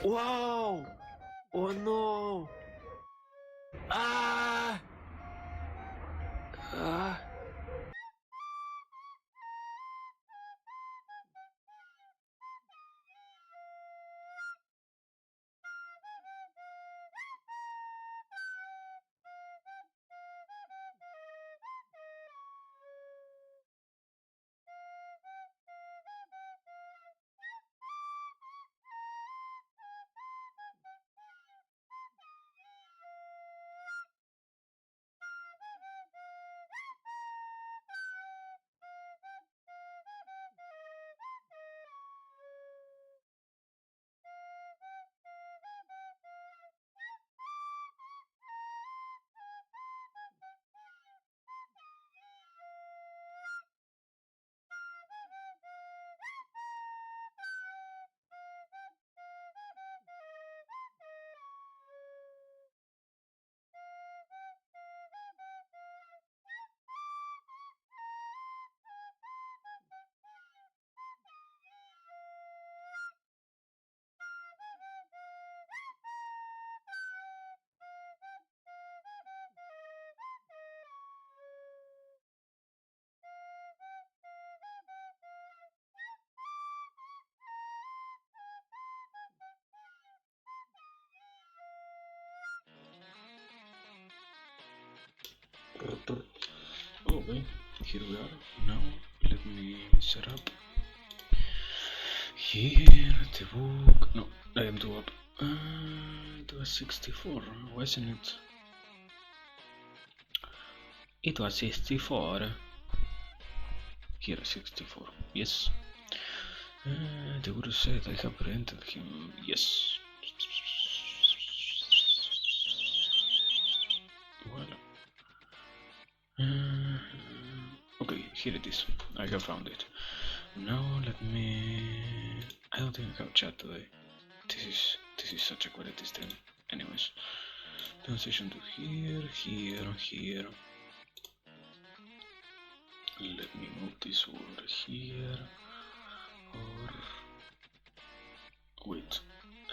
Wow! Oh no! Ah! Ah! Okay, here we are. Now let me set up here the book. No, I am too up. It was 64, wasn't it? It was 64. Here 64. Yes. The guru said I have prevented him. Yes. Well. Okay, here it is. I have found it. Now let me. I don't think I have chat today. This is such a quality stream. Anyways, transition to here, here, here. Let me move this over here. Or wait,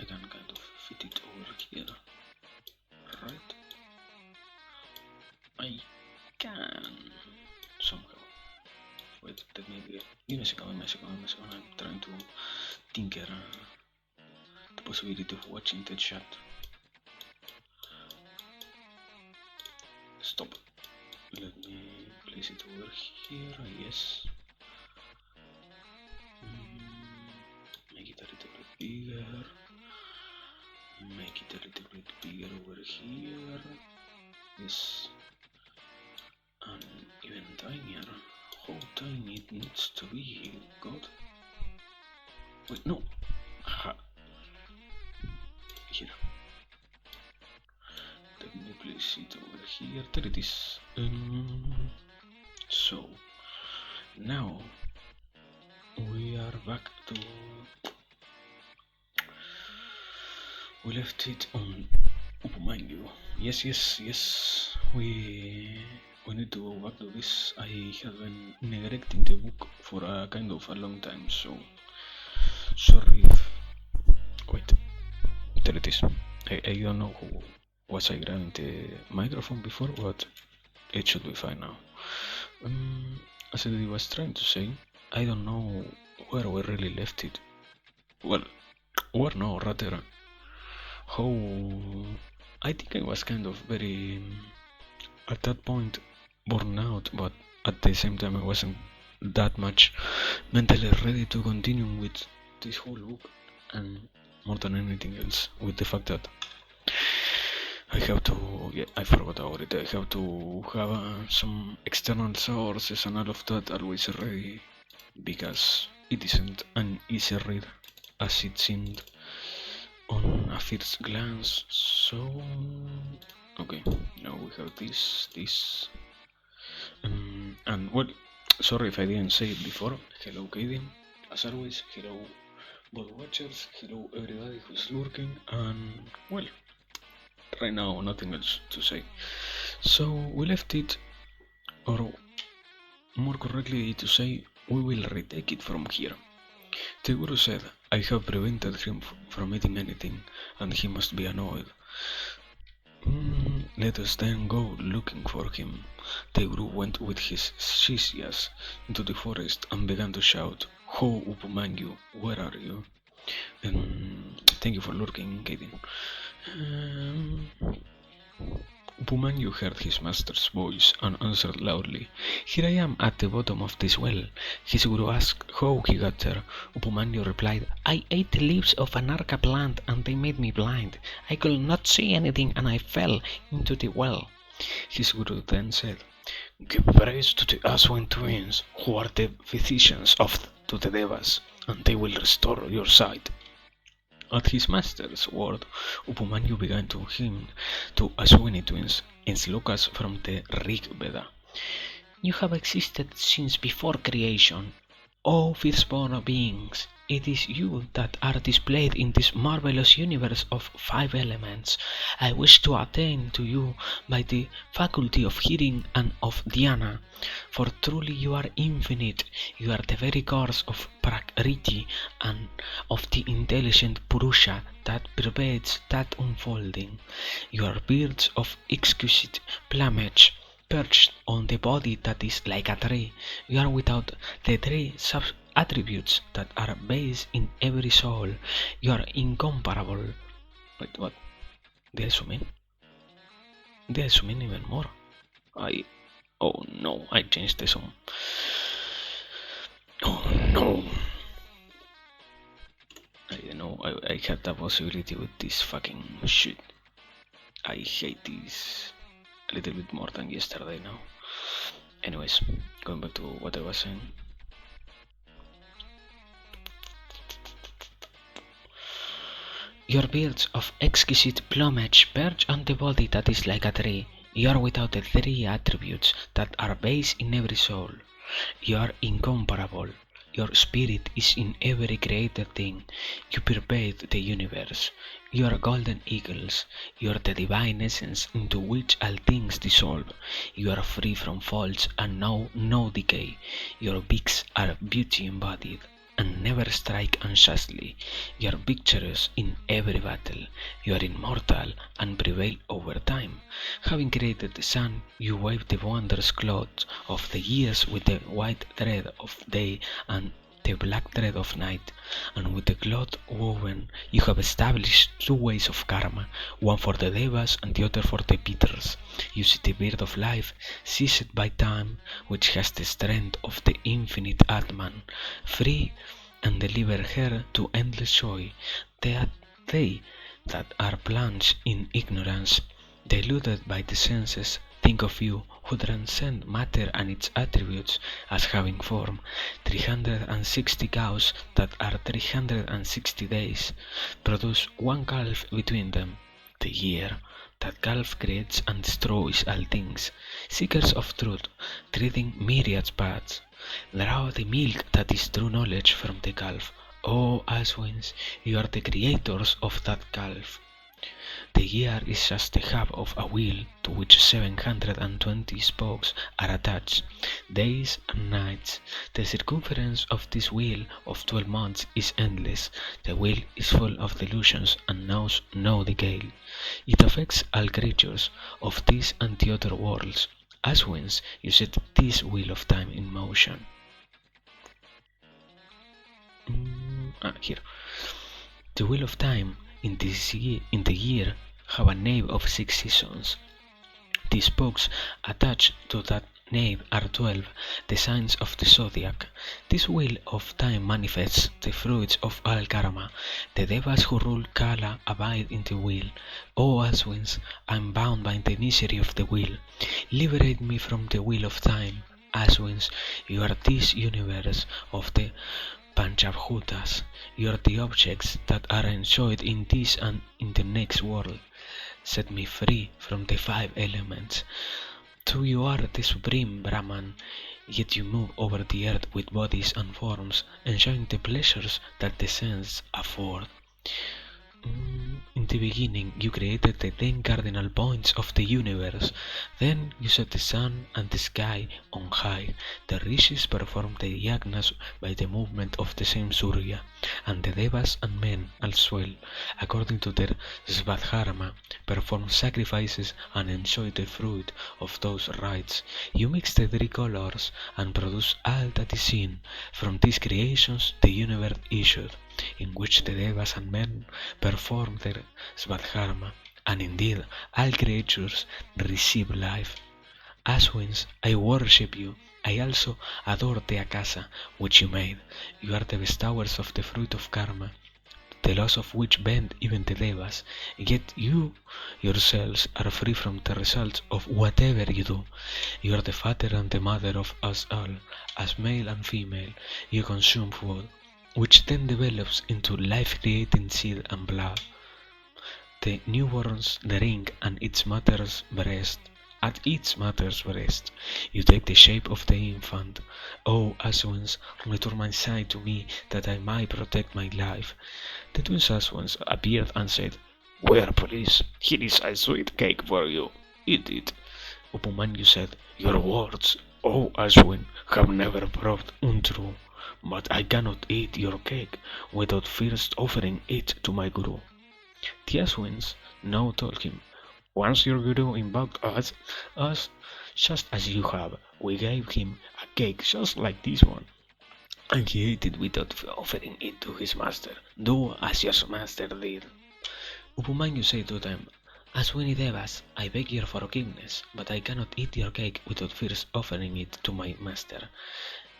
I can kind of fit it over here. Right? I can somehow. Wait, let me give me a second, I'm trying to tinker the possibility of watching the chat. Stop. Let me place it over here, yes. Make it a little bit bigger. Make it a little bit bigger over here. Yes. And even tinier. How tiny it needs to be, God. Wait, no. Aha. Here. Let me place it over here. There it is. So now we are back to. We left it on. Oh, mind you. Yes. We need to go back to this. I have been neglecting the book for a kind of a long time, so sorry if. Wait, there it is. I don't know who was I grabbing the microphone before, but it should be fine now. As I was trying to say, I don't know where we really left it. Well, where no, rather how. I think I was kind of very at that point worn out, but at the same time I wasn't that much mentally ready to continue with this whole book, and more than anything else with the fact that I have to, yeah, I forgot about it, I have to have some external sources and all of that always ready, because it isn't an easy read as it seemed on a first glance. So okay, now we have this, and well, sorry if I didn't say it before. Hello, Kaden, as always. Hello, bot watchers. Hello, everybody who's lurking. And well, right now, nothing else to say. So we left it, or more correctly to say, we will retake it from here. The Guru said, I have prevented him from eating anything, and he must be annoyed. Let us then go looking for him. The Guru went with his Shishyas into the forest and began to shout, Ho Upumanyu, where are you? Thank you for lurking, Kaden. Upumanyu heard his master's voice and answered loudly, Here I am at the bottom of this well. His Guru asked how he got there. Upumanyu replied, I ate the leaves of an arka plant and they made me blind. I could not see anything and I fell into the well. His Guru then said, Give praise to the Aswin twins, who are the physicians to the Devas, and they will restore your sight. At his master's word, Upumanyu began to hymn to Aswini twins in slokas from the Rig Veda. You have existed since before creation, O firstborn beings. It is you that are displayed in this marvelous universe of 5 elements. I wish to attain to you by the faculty of hearing and of dhyana, for truly you are infinite. You are the very cause of prakriti and of the intelligent purusha that pervades that unfolding. You are birds of exquisite plumage, perched on the body that is like a tree. You are without the 3 attributes that are based in every soul. You are incomparable. Wait, what? Did I zoom in? Did I zoom in even more? Oh no, I changed the zoom. Oh no. I don't know, I had the possibility with this fucking shit. I hate this a little bit more than yesterday now. Anyways, going back to what I was saying. Your birds of exquisite plumage perch on the body that is like a tree. You are without the 3 attributes that are based in every soul. You are incomparable. Your spirit is in every created thing. You pervade the universe. You are golden eagles. You are the divine essence into which all things dissolve. You are free from faults and know no decay. Your beaks are beauty embodied and never strike unjustly. You are victorious in every battle. You are immortal and prevail over time. Having created the sun, you wave the wondrous cloth of the years with the white thread of day and the black thread of night, and with the cloth woven you have established 2 ways of karma, one for the devas and the other for the Pitters. You see the bird of life, seized by time, which has the strength of the infinite Atman, free, and deliver her to endless joy. They that are plunged in ignorance, deluded by the senses, think of you, who transcend matter and its attributes, as having form 360 cows that are 360 days, produce 1 calf between them, the year. That calf creates and destroys all things. Seekers of truth, treading myriad paths, draw the milk that is true knowledge from the calf. O Aswins, you are the creators of that calf. The year is just the hub of a wheel to which 720 spokes are attached, days and nights. The circumference of this wheel of 12 months is endless. The wheel is full of delusions and knows no decay. It affects all creatures of this and the other worlds. Aswins, you set this wheel of time in motion. Here. The wheel of time in the year have a nave of 6 seasons. The spokes attached to that nave are 12, the signs of the zodiac. This wheel of time manifests the fruits of all karma. The devas who rule Kala abide in the wheel. O Aswins, I am bound by the misery of the wheel. Liberate me from the wheel of time. Aswins, you are this universe of the Panchabhutas. You are the objects that are enjoyed in this and in the next world. Set me free from the 5 elements. True, you are the supreme Brahman, yet you move over the earth with bodies and forms, enjoying the pleasures that the senses afford. In the beginning, you created the 10 cardinal points of the universe. Then you set the sun and the sky on high. The rishis performed the yagnas by the movement of the same Surya, and the devas and men as well, according to their svadharma, performed sacrifices and enjoyed the fruit of those rites. You mix the three colors and produce all that is seen. From these creations, the universe issued, in which the devas and men perform their svadharma, and indeed all creatures receive life. Aswins, I worship you. I also adore the Akasa which you made. You are the bestowers of the fruit of karma, the laws of which bend even the devas, yet you yourselves are free from the results of whatever you do. You are the father and the mother of us all. As male and female, you consume food, which then develops into life-creating seed and blood. The newborns drink and at its mother's breast. You take the shape of the infant. O Aswins, return my sight to me that I might protect my life. The twin Aswins appeared and said, "Where, please? Here is a sweet cake for you. Eat it." Upumanyu said, "Your words, O Aswin, have never proved untrue, but I cannot eat your cake without first offering it to my guru." The Aswins now told him, "Once your guru invoked us just as you have, we gave him a cake just like this one, and he ate it without offering it to his master. Do as your master did." Upumanyu said to them, "Aswini Devas, I beg your forgiveness, but I cannot eat your cake without first offering it to my master."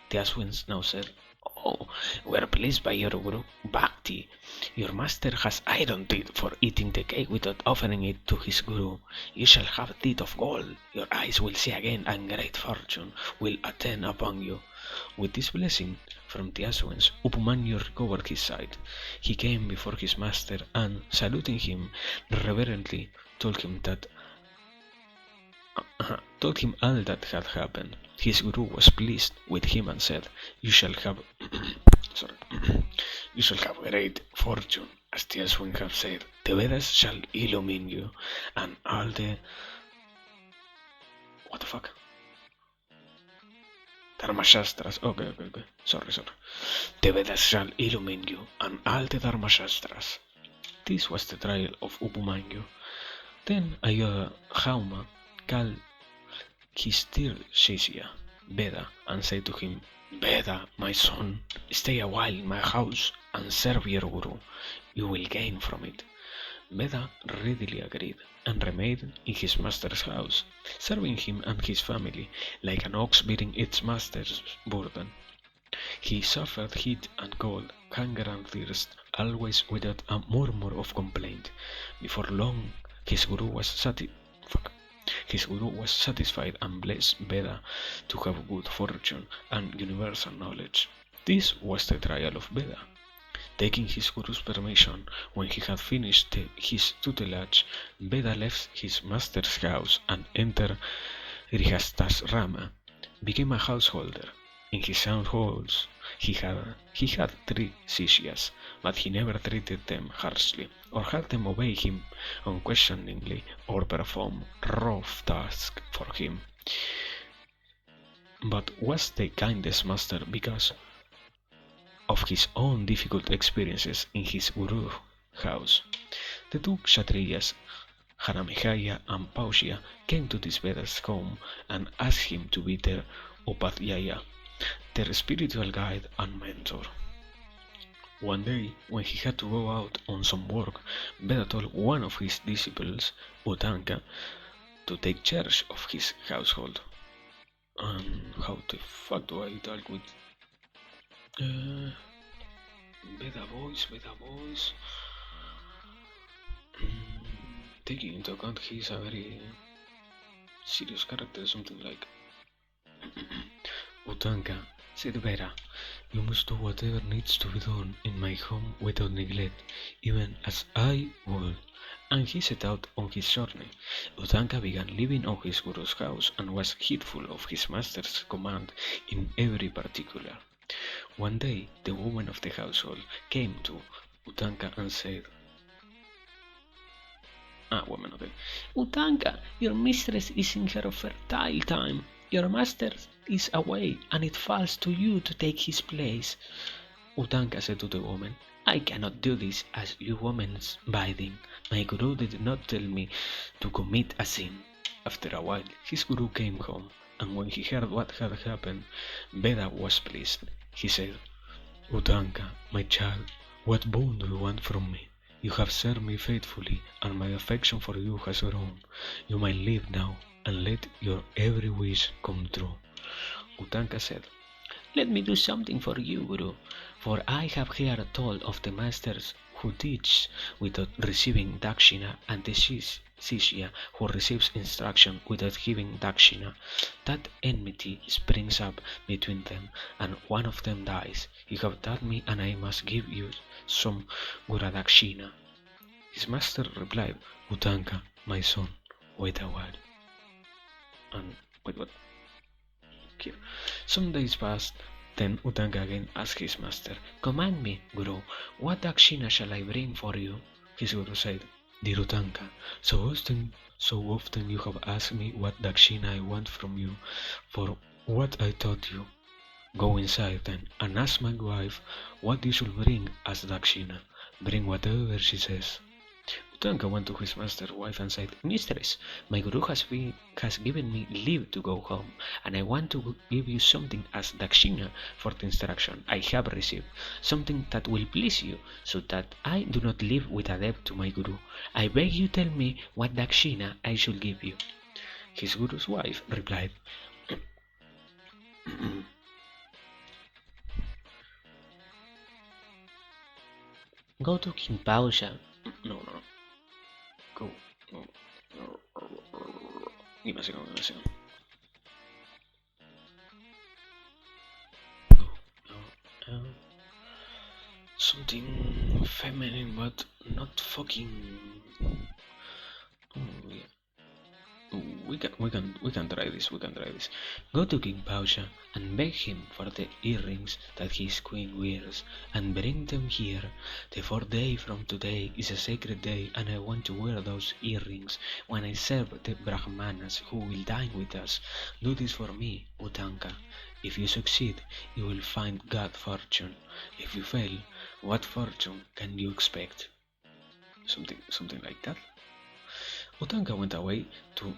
The Aswins now said, "Oh, we are pleased by your guru Bhakti. Your master has iron teeth for eating the cake without offering it to his guru. You shall have teeth of gold, your eyes will see again, and great fortune will attend upon you." With this blessing from the Aswins, Upumanyu recovered his sight. He came before his master and, saluting him reverently, told him all that had happened. His guru was pleased with him and said, "You shall have sorry, you shall have great fortune, as the Aswin have said. The Vedas shall illumine you, and all the what the fuck? Dharmashastras. Okay. Sorry. The Vedas shall illumine you, and all the Dharmashastras." This was the trial of Upumanyu. Then Hauma called his third Shishya, Veda, and said to him, "Veda, my son, stay a while in my house and serve your guru. You will gain from it." Veda readily agreed, and remained in his master's house, serving him and his family like an ox bearing its master's burden. He suffered heat and cold, hunger and thirst, always without a murmur of complaint. Before long, his guru was satisfied and blessed Veda to have good fortune and universal knowledge. This was the trial of Veda. Taking his guru's permission, when he had finished his tutelage, Veda left his master's house and entered Grihasthasrama, became a householder. In his households he had 3 Sishyas, but he never treated them harshly, or had them obey him unquestioningly, or perform rough tasks for him, but was the kindest master because of his own difficult experiences in his guru's house. The 2 Kshatriyas, Hanamehaya and Paushya, came to this Veda's home and asked him to be their Upadhyaya, their spiritual guide and mentor. One day, when he had to go out on some work, Veda told one of his disciples, Utanka, to take charge of his household. And how the fuck do I talk with Veda voice? Taking into account he's a very serious character, something like Utanka said, "Vera, you must do whatever needs to be done in my home without neglect, even as I would." And he set out on his journey. Utanka began living on his guru's house and was heedful of his master's command in every particular. One day, the woman of the household came to Utanka and said, Woman, okay. Utanka, your mistress is in her fertile time. Your master is away, and it falls to you to take his place. Utanka said to the woman, I cannot do this as you woman's bidding. My guru did not tell me to commit a sin. After a while, his guru came home, and when he heard what had happened, Veda was pleased. He said, Utanka, my child, what boon do you want from me? You have served me faithfully, and my affection for you has grown. You may live now, and let your every wish come true. Utanka said, let me do something for you, Guru, for I have heard told of the masters who teach without receiving dakshina and the shishya who receives instruction without giving dakshina. That enmity springs up between them, and one of them dies. You have taught me, and I must give you some Guru dakshina. His master replied, Utanka, my son, wait a while. And wait, what? Here. Some days passed, then Utanka again asked his master, command me, Guru, what dakshina shall I bring for you? His Guru said, Dear Utanka, so often you have asked me what dakshina I want from you for what I taught you. Go inside then and ask my wife what you should bring as dakshina. Bring whatever she says. Utanka went to his master's wife and said, Mistress, my guru has given me leave to go home, and I want to give you something as dakshina for the instruction I have received, something that will please you, so that I do not live with a debt to my guru. I beg you tell me what dakshina I should give you. His guru's wife replied, Go to King Pausha. No. Go. Give me a second. Go. Something feminine, but not fucking. Oh, yeah. We can try this. Go to King Pausha and beg him for the earrings that his queen wears, and bring them here. The fourth day from today is a sacred day, and I want to wear those earrings when I serve the Brahmanas who will dine with us. Do this for me, Utanka. If you succeed, you will find good fortune. If you fail, what fortune can you expect? Something like that. Utanka went away to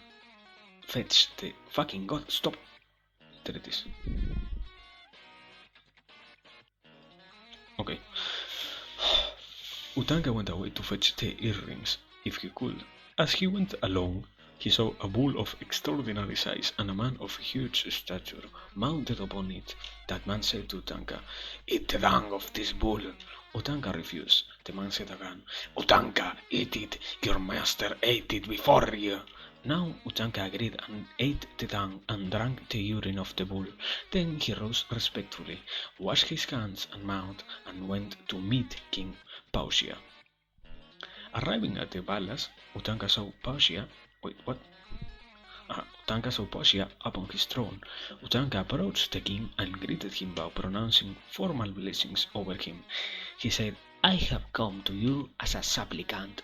fetch the fucking god. Stop. There it is. Okay. Utanka went away to fetch the earrings, if he could. As he went along, he saw a bull of extraordinary size and a man of huge stature mounted upon it. That man said to Utanka, Eat the dung of this bull. Utanka refused. The man said again, Utanka, eat it. Your master ate it before you. Now Utanka agreed and ate the dung and drank the urine of the bull. Then he rose respectfully, washed his hands and mouth, and went to meet King Pausia. Arriving at the palace, Utanka saw Pausia. Wait, what? Utanka saw Pausia upon his throne. Utanka approached the king and greeted him by pronouncing formal blessings over him. He said, I have come to you as a supplicant.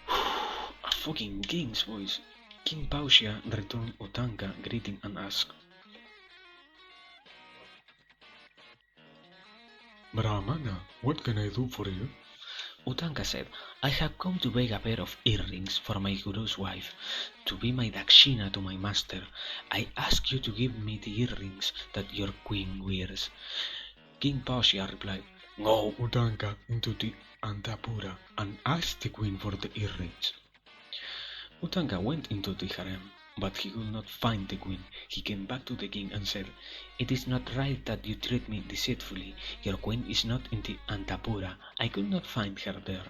A fucking king's voice. King Pausia returned Utanka greeting and asked, Brahmana, what can I do for you? Utanka said, I have come to beg a pair of earrings for my guru's wife, to be my dakshina to my master. I ask you to give me the earrings that your queen wears. King Pausia replied, Go, Utanka, into the Antapura and ask the queen for the earrings. Utanka went into the harem, but he could not find the queen. He came back to the king and said, It is not right that you treat me deceitfully. Your queen is not in the Antapura. I could not find her there.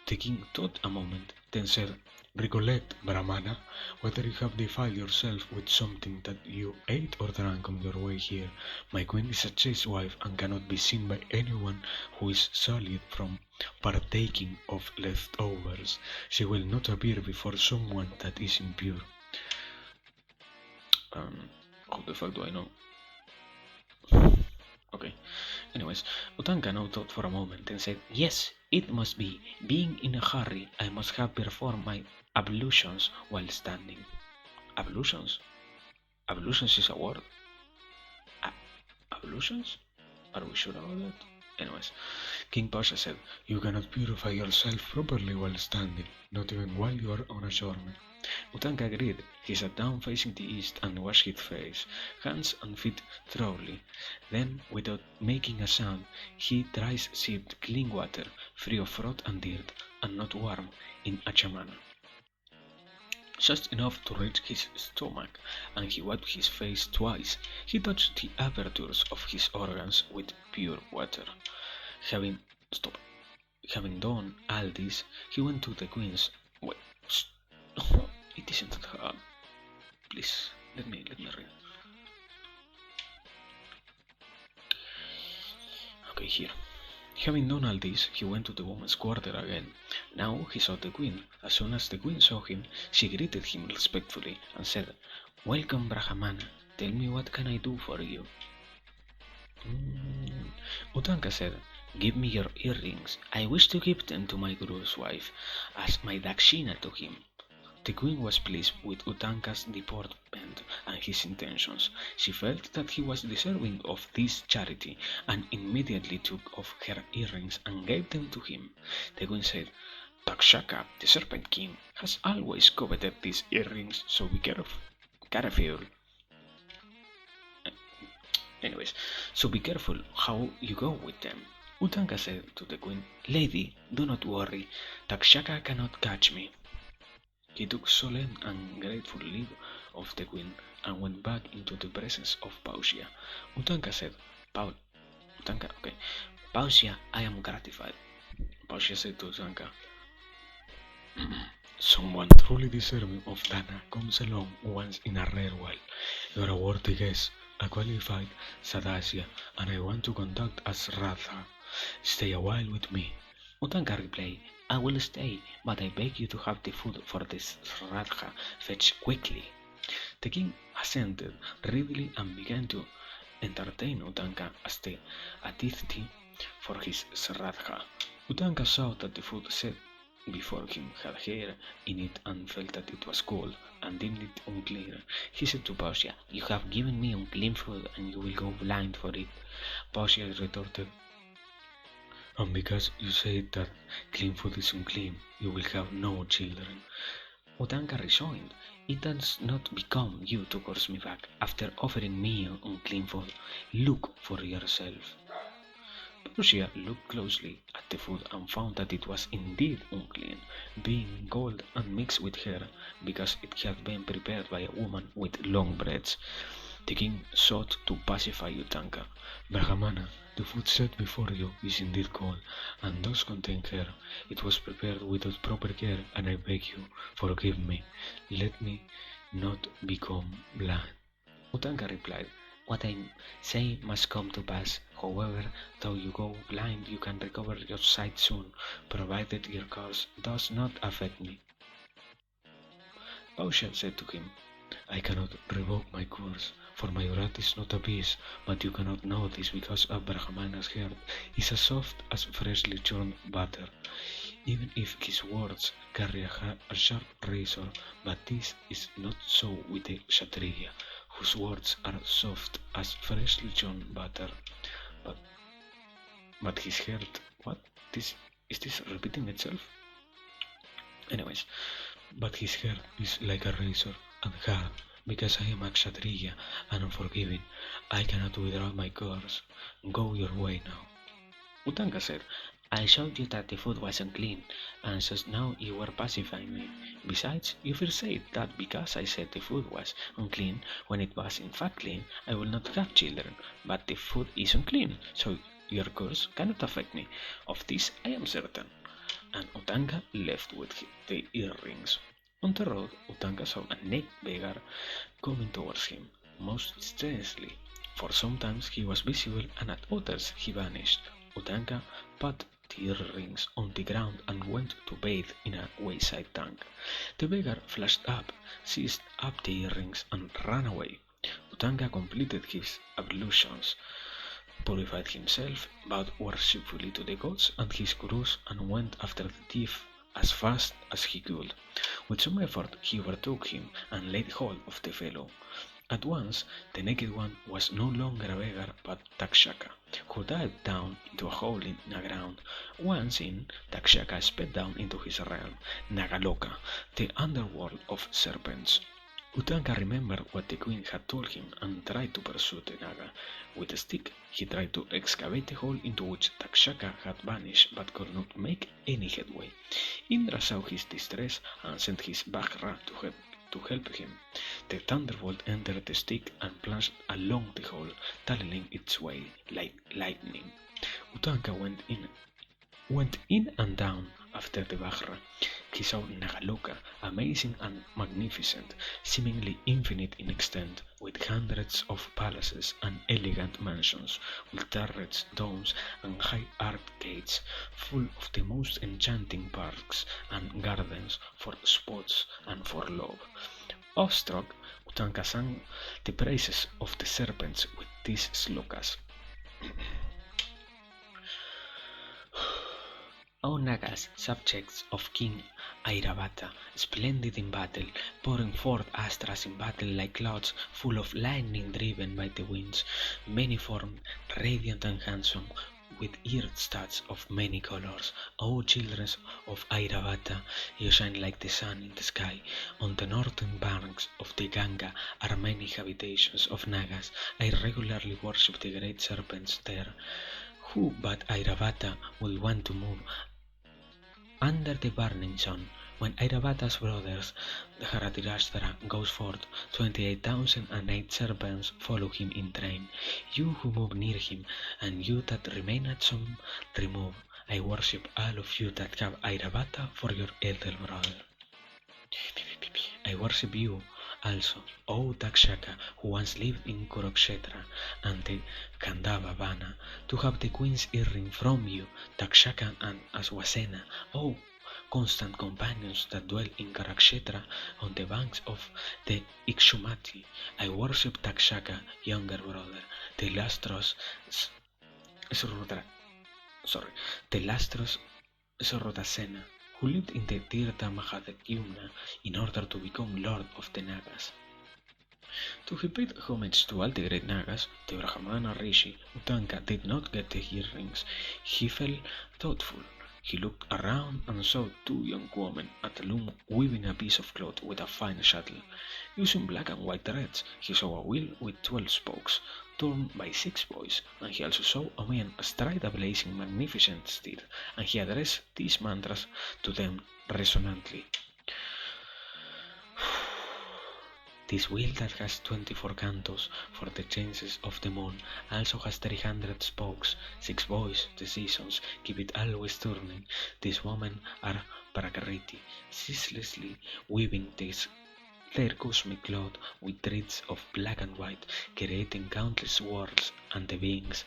The king thought a moment, then said, Recollect, Brahmana, whether you have defiled yourself with something that you ate or drank on your way here. My queen is a chaste wife and cannot be seen by anyone who is sullied from partaking of leftovers. She will not appear before someone that is impure. How the fuck do I know? Okay. Anyways, Utanka now thought for a moment and said, "Yes, it must be. Being in a hurry, I must have performed my ablutions while standing." Ablutions? Ablutions is a word. Ablutions? Are we sure about that? Anyways, King Pasha said, "You cannot purify yourself properly while standing, not even while you are on a journey." Utanka agreed. He sat down facing the east and washed his face, hands and feet thoroughly. Then, without making a sound, he thrice sipped clean water, free of froth and dirt, and not warm, in a chamana. Just enough to reach his stomach, and he wiped his face twice. He touched the apertures of his organs with pure water. Having stop, having done all this, he went to the queen's. Wait, it isn't hard. Please, let me read. Okay, here. Having done all this, he went to the woman's quarter again. Now he saw the queen. As soon as the queen saw him, she greeted him respectfully and said, "Welcome, Brahmana. Tell me, what can I do for you?" Utanka said, "Give me your earrings. I wish to give them to my guru's wife, as my dakshina to him." The queen was pleased with Utanka's deportment and his intentions. She felt that he was deserving of this charity, and immediately took off her earrings and gave them to him. The queen said, "Takshaka, the Serpent King, has always coveted these earrings, so be careful. Anyways, so be careful how you go with them." Utanka said to the queen, "Lady, do not worry. Takshaka cannot catch me." He took solemn and grateful leave of the queen and went back into the presence of Pausia. Utanka said, okay, Pausia, I am gratified." Pausia said to Utanka, "Someone truly deserving of Dana comes along once in a rare while. You are a worthy guest, a qualified Sadasya, and I want to conduct a Sraddha. Stay a while with me." Utanka replied, "I will stay, but I beg you to have the food for this Sraddha fetched quickly." The king assented readily and began to entertain Utanka as the Atithti for his Sraddha. Utanka saw that the food set before him had hair in it and felt that it was cold and deemed it unclean. He said to Pausia, "You have given me unclean food and you will go blind for it." Pausia retorted, "And because you say that clean food is unclean, you will have no children." Utanka rejoined, "It does not become you to curse me back after offering me unclean food. Look for yourself." Lucia looked closely at the food and found that it was indeed unclean, being cold and mixed with hair, because it had been prepared by a woman with long braids. The king sought to pacify Utanka. "Brahmana, the food set before you is indeed cold, and does contain hair. It was prepared without proper care, and I beg you, forgive me. Let me not become blind." Utanka replied, "What I say must come to pass. However, though you go blind, you can recover your sight soon, provided your curse does not affect me." Pausia said to him, "I cannot revoke my curse, for my wrath is not appeased, but you cannot know this because a Brahmana's heart is as soft as freshly churned butter, even if his words carry a sharp razor, but this is not so with the Kshatriya, whose words are soft as freshly churned butter, but his heart..." What? Is this repeating itself? Anyways, "but his heart is like a razor and hard, because I am a Kshatriya and unforgiving. I cannot withdraw my curse. Go your way now." Utanka said, "I showed you that the food was unclean, and so now you were pacifying me. Besides, you first said that because I said the food was unclean, when it was in fact clean, I will not have children. But the food is unclean, so your curse cannot affect me. Of this I am certain." And Utanka left with the earrings. On the road, Utanka saw a naked beggar coming towards him, most strangely, for sometimes he was visible and at others he vanished. Utanka put the earrings on the ground and went to bathe in a wayside tank. The beggar flashed up, seized up the earrings and ran away. Utanka completed his ablutions, purified himself, bowed worshipfully to the gods and his gurus, and went after the thief as fast as he could. With some effort he overtook him and laid hold of the fellow. At once the naked one was no longer a beggar but Takshaka, who dived down into a hole in the ground. Once in, Takshaka sped down into his realm, Nagaloka, the underworld of serpents. Utanka remembered what the queen had told him and tried to pursue the Naga. With a stick, he tried to excavate the hole into which Takshaka had vanished but could not make any headway. Indra saw his distress and sent his Baghra to help him. The thunderbolt entered the stick and plunged along the hole, tunneling its way like lightning. Utanka went in and down after the Baghra. He saw Nagaloka, amazing and magnificent, seemingly infinite in extent, with hundreds of palaces and elegant mansions, with turrets, domes, and high arcades, full of the most enchanting parks and gardens for sports and for love. Awestruck, Utanka sang the praises of the serpents with these slokas. O Nagas, subjects of King Airavata, splendid in battle, pouring forth astras in battle like clouds full of lightning driven by the winds, many-formed, radiant and handsome, with eared studs of many colors. O children of Airavata, you shine like the sun in the sky. On the northern banks of the Ganga are many habitations of Nagas. I regularly worship the great serpents there. Who but Airavata would want to move under the burning sun? When Airavata's brothers, the Haratirashtra, goes forth, 28,008 serpents follow him in train. You who move near him, and you that remain at some remove. I worship all of you that have Airavata for your elder brother. I worship you also, O Takshaka, who once lived in Kurukshetra and the Khandava Vana, to have the queen's earring from you, Takshaka and Aswasena, O constant companions that dwell in Kurukshetra on the banks of the Ikshumati. I worship Takshaka, younger brother, the lustrous Srodasena, who lived in the Tirtha Mahadekyumna in order to become lord of the Nagas. To he paid homage to all the great Nagas, the Brahmana Rishi, Utanka did not get the earrings. He felt thoughtful. He looked around and saw two young women at a loom weaving a piece of cloth with a fine shuttle. Using black and white threads, he saw a wheel with 12 spokes, torn by 6 boys, and he also saw a man astride a blazing magnificent steed, and he addressed these mantras to them resonantly. This wheel that has 24 cantos for the changes of the moon also has 300 spokes, 6 boys, the seasons, keep it always turning. These women are Prakriti, ceaselessly weaving their cosmic cloth with threads of black and white, creating countless worlds and the beings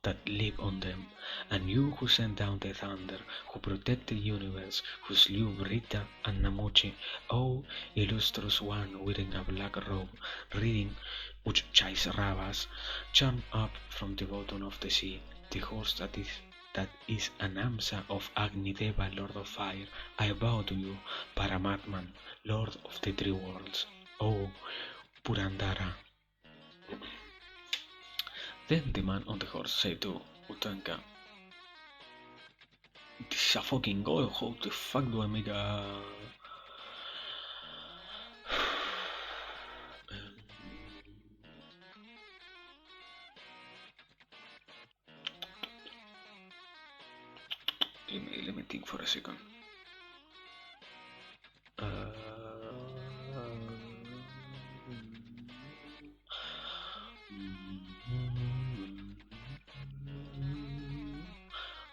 that live on them. And you who sent down the thunder, who protect the universe, who slew Brita and Namuchi, O illustrious one wearing a black robe, reading Uchchaisravas, charmed up from the bottom of the sea, the horse that is an Amsa of Agnideva, Lord of Fire, I bow to you, Paramatman, Lord of the Three Worlds, O Purandara. Then the man on the horse said to Utanka, "This is a fucking goal, how the fuck do I make a..." Let me think for a second.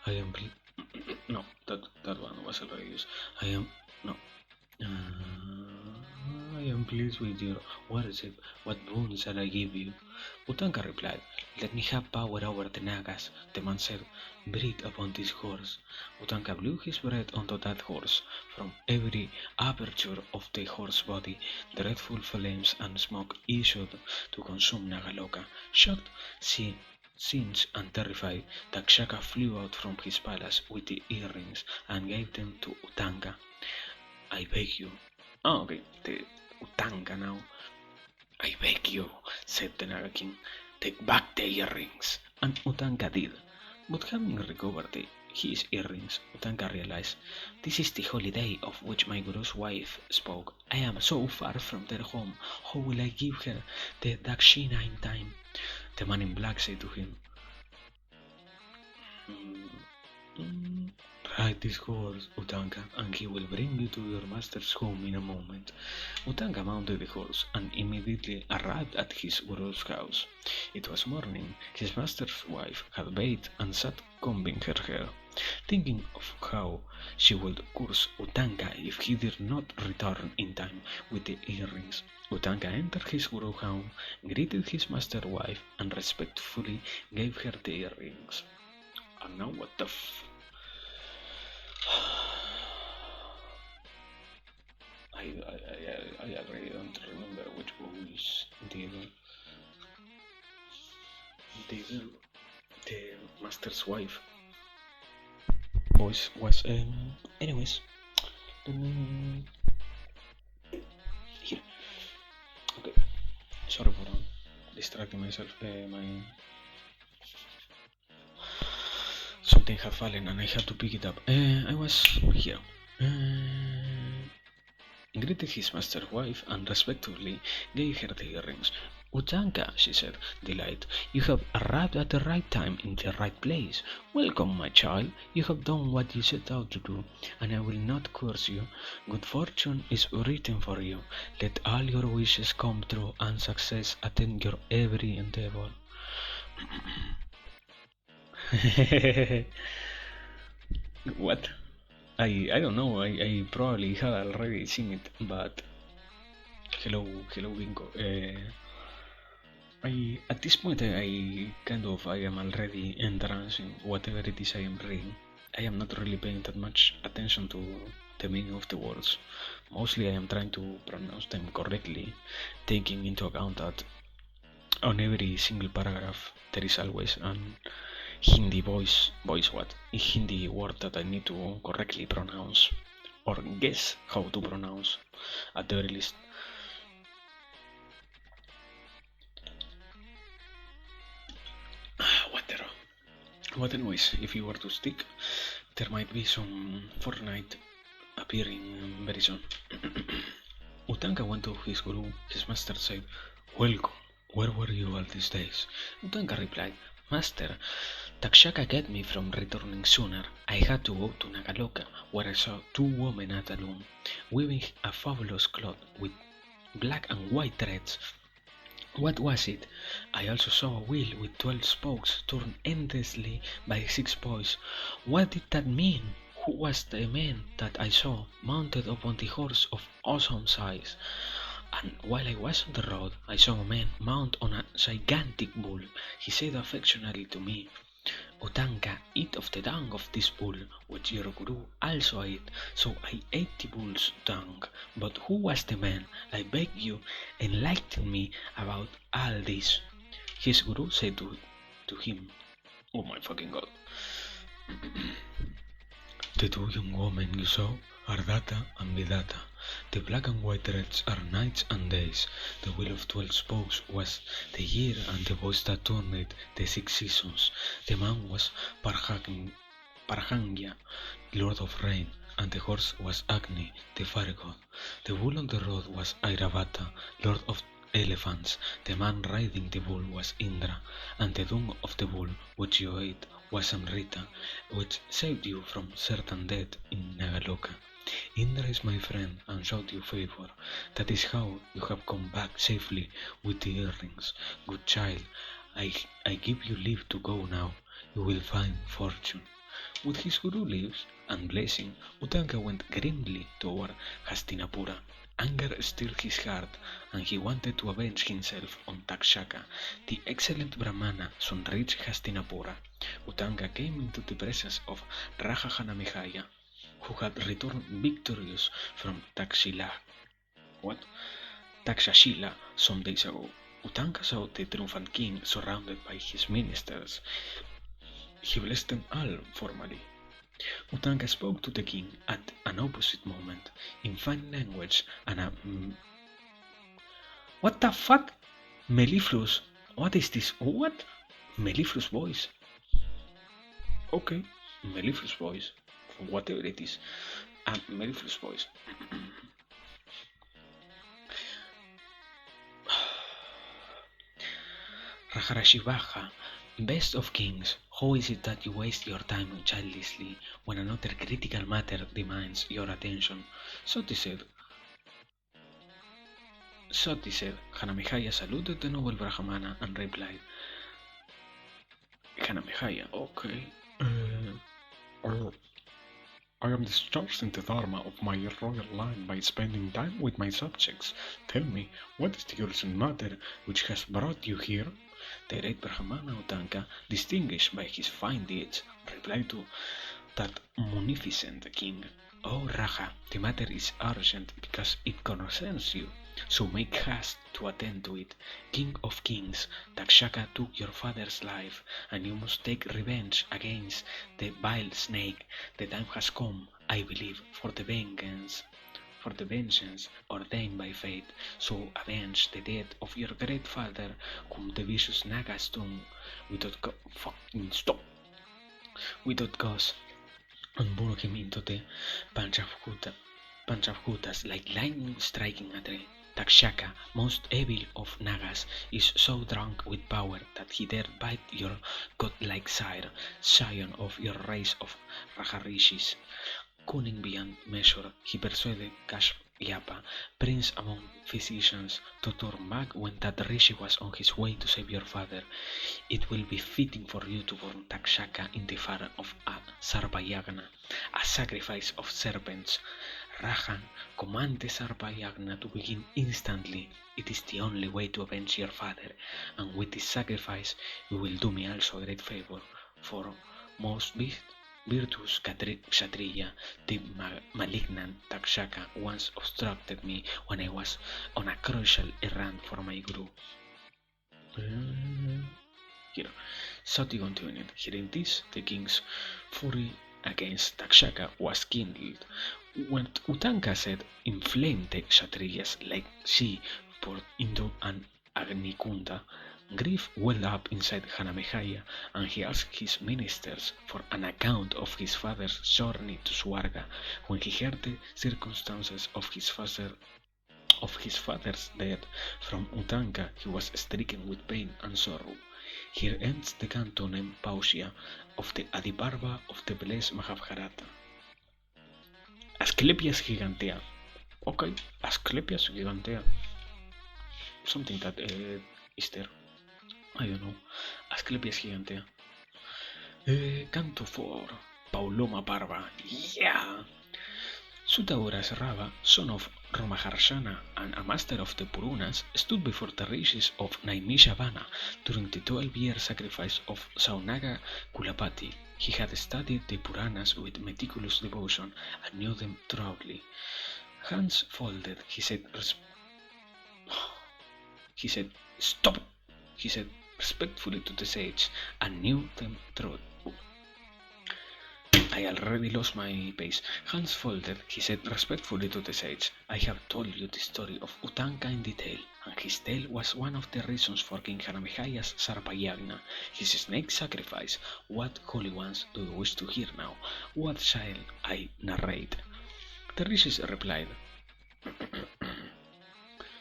I am no, that one was already used. I am no. I am pleased with your worship. What boon shall I give you? Utanka replied, "Let me have power over the Nagas." The man said, "Breathe upon this horse." Utanka blew his breath onto that horse. From every aperture of the horse's body, dreadful flames and smoke issued to consume Nagaloka. Shocked, she Singed and terrified, Takshaka flew out from his palace with the earrings and gave them to Utanga. I beg you. Oh, okay, the Utanga now. I beg you, said the Naga King, take back the earrings. And Utanga did. But having recovered his earrings, Utanga realized, this is the holiday of which my guru's wife spoke. I am so far from their home. How will I give her the dakshina in time? The man in black said to him, ride this horse, Utanga, and he will bring you to your master's home in a moment. Utanga mounted the horse and immediately arrived at his guru's house. It was morning. His master's wife had bathed and sat combing her hair, thinking of how she would curse Utanga if he did not return in time with the earrings. Utanga entered his guru's home, greeted his master's wife, and respectfully gave her the earrings. And now what the I really don't remember which voice the master's wife voice was. Anyways, here. Okay, sorry for distracting myself. Something had fallen and I had to pick it up. I was here. Greeted his master's wife and respectfully gave her the earrings. Utanga, she said, delighted, you have arrived at the right time in the right place. Welcome, my child. You have done what you set out to do, and I will not curse you. Good fortune is written for you. Let all your wishes come true and success attend your every endeavor. What? I don't know. I probably had already seen it, but hello Bingo. At this point I am already entranced in whatever it is I am reading. I am not really paying that much attention to the meaning of the words. Mostly I am trying to pronounce them correctly, taking into account that on every single paragraph there is always an Hindi Hindi word that I need to correctly pronounce or guess how to pronounce at the very least. What anyways, if you were to stick, there might be some Fortnite appearing very soon. Utanga went to his guru. His master said, welcome, where were you all these days? Utanga replied, Master, Takshaka kept me from returning sooner. I had to go to Nagaloka, where I saw two women at a loom, weaving a fabulous cloth with black and white threads. What was it? I also saw a wheel with 12 spokes turned endlessly by 6 boys. What did that mean? Who was the man that I saw mounted upon the horse of awesome size? And while I was on the road, I saw a man mount on a gigantic bull. He said affectionately to me, Utanga, eat of the dung of this bull, which your guru also ate. So I ate the bull's dung. But who was the man? I beg you, enlighten me about all this. His guru said to him, oh my fucking god. The two young women you saw are Data and Vidata. The black and white threads are nights and days. The wheel of 12 spokes was the year, and the boys that turned it the 6 seasons. The man was Parhangya, lord of rain, and the horse was Agni, the fire god. The bull on the road was Airavata, lord of elephants. The man riding the bull was Indra, and the dung of the bull which you ate was Amrita, which saved you from certain death in Nagaloka. Indra is my friend and showed you favor. That is how you have come back safely with the earrings. Good child, I give you leave to go now. You will find fortune. With his guru leaves and blessing, Utanga went grimly toward Hastinapura. Anger stirred his heart, and he wanted to avenge himself on Takshaka. The excellent Brahmana soon reached Hastinapura. Utanga came into the presence of Rajahanamihaya, who had returned victorious from Takshashila some days ago. Utanka saw the triumphant king surrounded by his ministers. He blessed them all formally. Utanka spoke to the king at an opposite moment, in fine language and a... What the fuck? Mellifluous? What is this? What? Mellifluous voice? Okay, mellifluous voice. Whatever it is. A mellifluous voice. Raharashivaha, best of kings, how is it that you waste your time childishly when another critical matter demands your attention? Soti said. Hanamehaya saluted the noble Brahmana and replied, Hanamehaya, okay. I am discharging the dharma of my royal line by spending time with my subjects. Tell me, what is the urgent matter which has brought you here? The great Brahmana Utanka, distinguished by his fine deeds, replied to that munificent king, Oh Raja, the matter is urgent because it concerns you, so make haste to attend to it. King of kings, Takshaka took your father's life, and you must take revenge against the vile snake. The time has come, I believe, for the vengeance ordained by fate, so avenge the death of your great father, whom the vicious Naga stung without cause, and bore him into the Panchavkutas like lightning striking a tree. Takshaka, most evil of Nagas, is so drunk with power that he dared bite your godlike sire, scion of your race of Rajarishis. Cunning beyond measure, he persuaded Kashyapa, prince among physicians, to turn back when that rishi was on his way to save your father. It will be fitting for you to burn Takshaka in the fire of a Sarvayagna, a sacrifice of serpents. Rajan, command the Sarvayagna to begin instantly. It is the only way to avenge your father, and with this sacrifice you will do me also a great favor, for most virtuous Kshatriya, the malignant Takshaka once obstructed me when I was on a crucial errand for my guru. Here, Sati continued. Hearing this, the king's fury against Takshaka was kindled. When Utanka said, inflamed the Kshatriyas like she poured into an Agnikunda, grief welled up inside Hanamehaya, and he asked his ministers for an account of his father's journey to Swarga. When he heard the circumstances of his father's death from Utanka, he was stricken with pain and sorrow. Here ends the cantonem pausia of the Adiparva of the blessed Mahabharata. Asclepias gigantea. Okay, Asclepias gigantea. Something that is there. I don't know. Asclepias gigantea. Canto for Pauloma Parva. Yeah! Sutavuras Rava, son of Romaharshana and a master of the Purunas, stood before the rishis of Naimishavana during the 12-year sacrifice of Saunaga Kulapati. He had studied the Puranas with meticulous devotion and knew them thoroughly. Hands folded, he said, stop! He said respectfully to the sage, and knew them thoroughly. I already lost my pace. Hands folded, he said respectfully to the sage, I have told you the story of Utanka in detail, and his tale was one of the reasons for King Hanamehaya's Sarvayagna, his snake sacrifice. What holy ones do you wish to hear now? What shall I narrate? The rishis replied,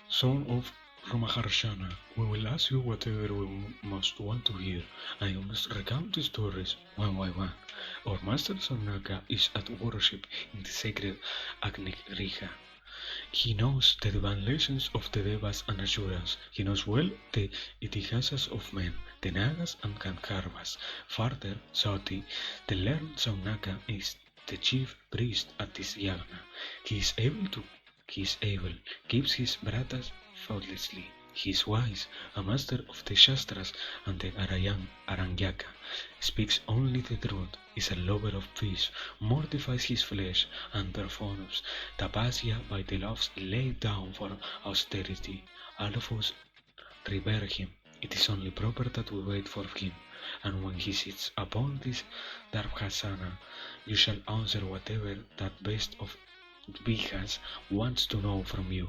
Son of Ramaharshana, we will ask you whatever we most want to hear, and you must recount the stories one by one. Our master Saunaka is at worship in the sacred Agni-Griha. He knows the divine lessons of the Devas and Asuras. He knows well the Itihasas of men, the Nagas and Gandharvas. Further, Sati, the learned Saunaka, is the chief priest at this yagna. He is able, keeps his bratas faultlessly. He is wise, a master of the Shastras and the Arangyaka, speaks only the truth, is a lover of peace, mortifies his flesh, and performs tapasya by the loves laid down for austerity. All of us revere him. It is only proper that we wait for him, and when he sits upon this Darkhasana, you shall answer whatever that best of Bihas wants to know from you.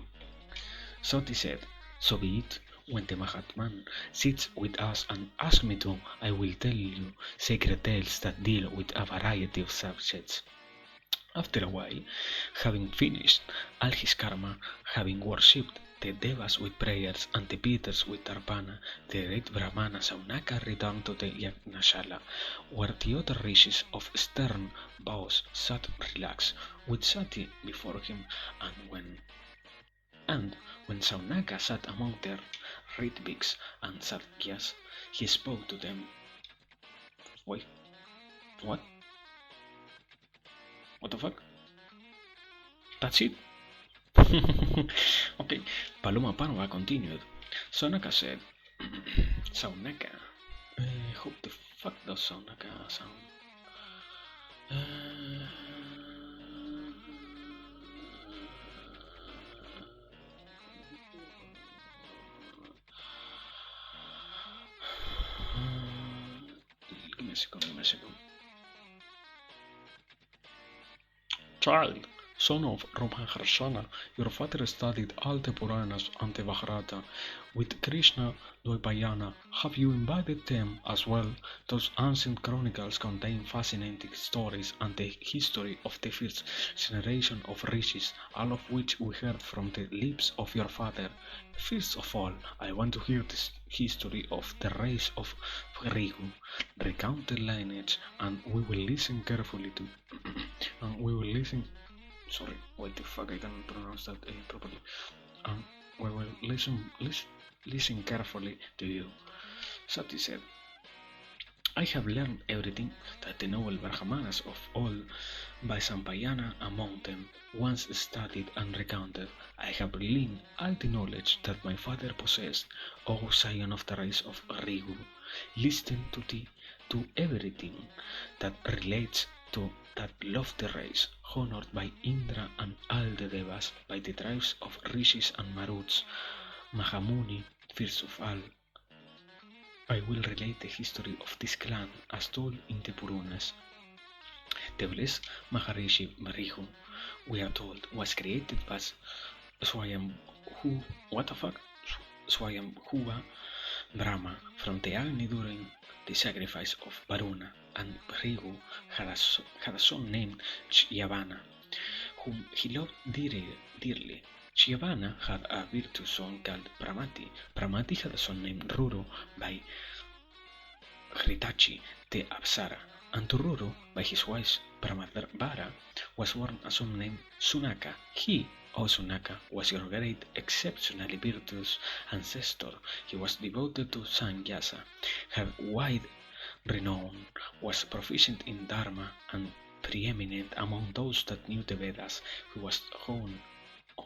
Soti said, so be it. When the Mahatman sits with us and asks me to, I will tell you sacred tales that deal with a variety of subjects. After a while, having finished all his karma, having worshipped the Devas with prayers and the Peters with Tarpana, the great Brahmana Saunaka returned to the Yagnashala, where the other rishis of stern bows sat relaxed, with Sati before him, and when Saunaka sat among their Ritviks and Satyas, he spoke to them. Wait, what? What the fuck? That's it? Okay, Paloma Parva continued. Saunaka said, Saunaka. How the fuck does Saunaka sound? Give me a second. Child, son of Ramharshana, your father studied all the Puranas and the Mahabharata with Krishna Dvaipayana. Have you imbibed them as well? Those ancient chronicles contain fascinating stories and the history of the first generation of rishis, all of which we heard from the lips of your father. First of all, I want to hear the history of the race of Vrigu. Recount the lineage, and we will listen carefully to. and we will listen. Sorry, what the fuck? I can't pronounce that properly. We will listen carefully to you. Sati said, I have learned everything that the noble Brahmanas of all Vaisampayana among them once studied and recounted. I have gleaned all the knowledge that my father possessed, O scion of the race of Rigu. Listen to everything that relates to that lofty race, honored by Indra and all the Devas, by the tribes of Rishis and Maruts. Mahamuni, first of all, I will relate the history of this clan as told in the Puranas. The blessed Maharishi Marihu, we are told, was created as Swayambhu, what the fuck? Swayambhuva Brahma from the Agni during the sacrifice of Varuna, and Bhrigu had a son named Shyavana, whom he loved dearly. Shyavana had a virtuous son called Pramati. Pramati had a son named Ruru by Hritachi, the Apsara, and to Ruru, by his wife Pramadvara, was born a son named Sunaka. He, O Sunaka, was your great, exceptionally virtuous ancestor. He was devoted to Sannyasa, had wide renown, was proficient in Dharma, and preeminent among those that knew the Vedas. He was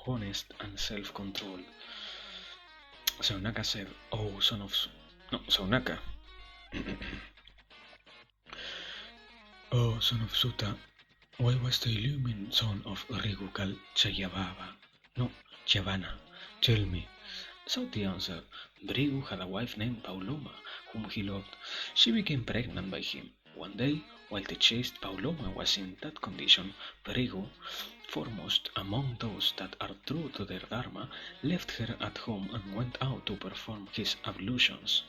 honest and self-controlled. Saunaka said, Oh, son of... No, Saunaka. Oh, son of Sutta, why was the illumined son of Rigu called Chayavava? No, Chavana. Tell me. Sati answered, Brigu had a wife named Pauloma, whom he loved. She became pregnant by him. One day, while the chaste Pauloma was in that condition, Brigu, foremost among those that are true to their dharma, left her at home and went out to perform his ablutions.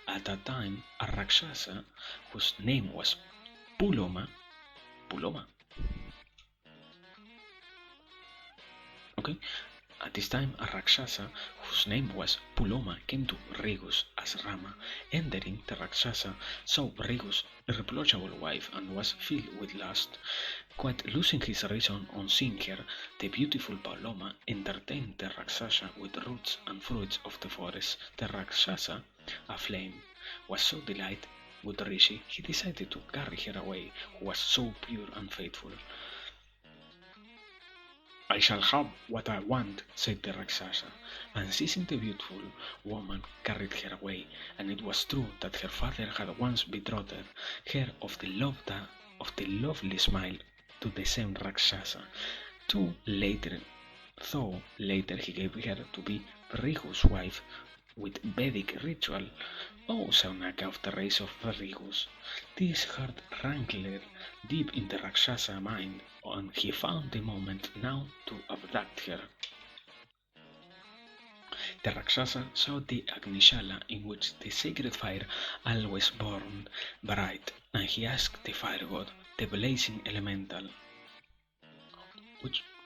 At that time, a Rakshasa, whose name was Puloma, okay? At this time, a Rakshasa, whose name was Puloma, came to Rigu's as Rama. Entering, the Rakshasa saw Rigu's irreproachable wife and was filled with lust. Quite losing his reason on seeing her, the beautiful Paloma entertained the Rakshasa with roots and fruits of the forest. The Rakshasa, aflame, was so delighted with Rishi, he decided to carry her away, who was so pure and faithful. I shall have what I want, said the Rakshasa, and seizing the beautiful woman carried her away, and it was true that her father had once betrothed her of the lovely smile to the same Rakshasa. Though later he gave her to be Rigu's wife, with Vedic ritual. O Saunaka of the race of Varrigus, this heart rankled deep in the Rakshasa mind, and he found the moment now to abduct her. The Rakshasa saw the Agnishala in which the sacred fire always burned bright, and he asked the fire god, the blazing elemental.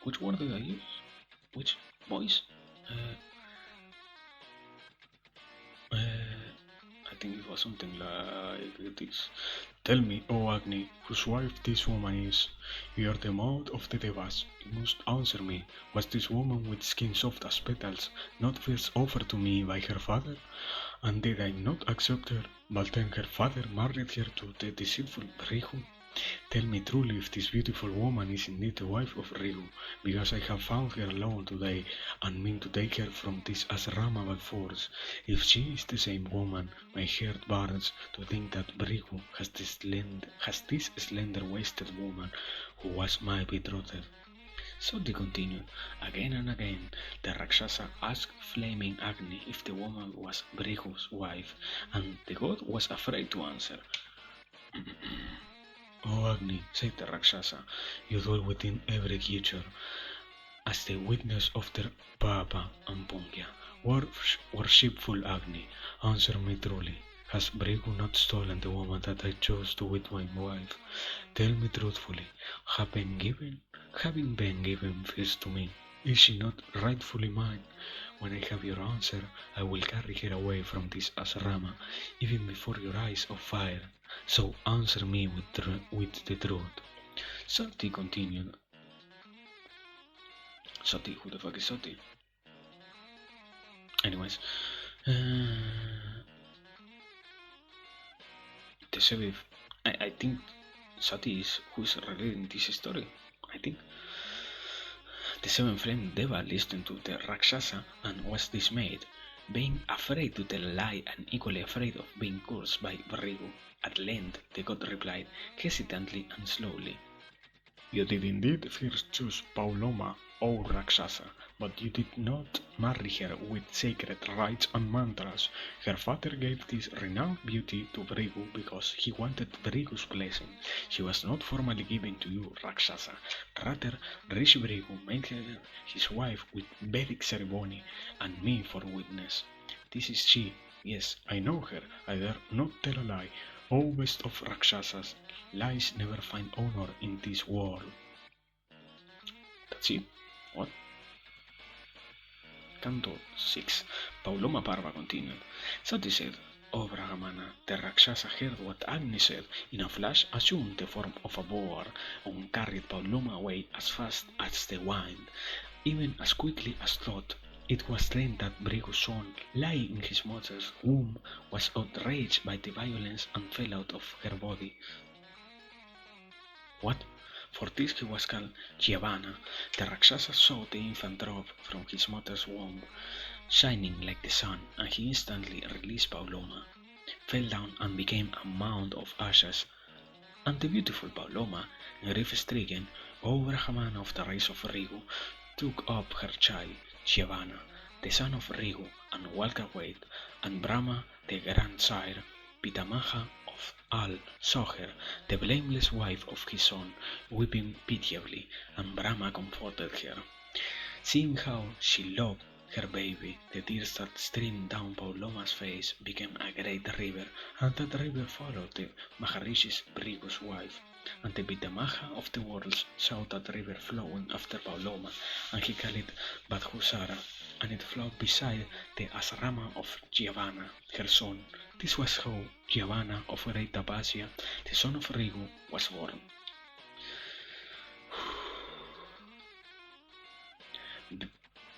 Which word did I use? Which voice? Uh, I think it was something like this. Tell me, O Agni, whose wife this woman is. You are the mouth of the Devas. You must answer me. Was this woman with skin soft as petals not first offered to me by her father? And did I not accept her, but then her father married her to the deceitful Rihu? Tell me truly if this beautiful woman is indeed the wife of Rihu, because I have found her alone today and mean to take her from this asrama by force. If she is the same woman, my heart burns to think that Rihu has this slender-waisted woman who was my betrothed. So they continued. Again and again, the Rakshasa asked flaming Agni if the woman was Brihu's wife, and the god was afraid to answer. O Agni, said the Rakshasa, you dwell within every creature, as the witness of their Papa and Pungya. Worshipful Agni, answer me truly. Has Brigu not stolen the woman that I chose to wed my wife? Tell me truthfully, having been given first to me, is she not rightfully mine? When I have your answer, I will carry her away from this asrama, even before your eyes of fire. So answer me with the truth. Sati continued. Sati, who the fuck is Sati? Anyways, the seventh, I think Sati is who is relating this story. I think the seven-flamed Deva listened to the Rakshasa and was dismayed, being afraid to tell a lie and equally afraid of being cursed by Vrigu. At length, the god replied, hesitantly and slowly, you did indeed first choose Pauloma, O Rakshasa, but you did not marry her with sacred rites and mantras. Her father gave this renowned beauty to Vrigu because he wanted Vrigu's blessing. She was not formally given to you, Rakshasa. Rather, Rishi Vrigu made her his wife with Vedic ceremony, and me for witness. This is she. Yes, I know her. I dare not tell a lie. O best of Rakshasas, lies never find honor in this world. That's it. What? Canto 6. Pauloma Parva continued. Sati said, O Bragamana, the Rakshasa heard what Agni said, in a flash assumed the form of a boar, and carried Pauloma away as fast as the wind, even as quickly as thought. It was then that Brigu's son, lying in his mother's womb, was outraged by the violence and fell out of her body. What? For this he was called Giovanna. The Rakshasa saw the infant drop from his mother's womb, shining like the sun, and he instantly released Pauloma, fell down and became a mound of ashes. And the beautiful Pauloma, grief-stricken, O Brahmana of the race of Rigu, took up her child, Giovanna, the son of Rigu, and walked away, and Brahma, the grandsire, Pitamaha of all, saw her, the blameless wife of his son, weeping pitiably, and Brahma comforted her. Seeing how she loved her baby, the tears that streamed down Pauloma's face became a great river, and that river followed the Maharishi's Brigu's wife. And the Pitamaha of the worlds saw that river flowing after Pauloma, and he called it Badhusara, and it flowed beside the asrama of Giovanna, her son. This was how Giovanna of Great Tapasya, the son of Rigu, was born.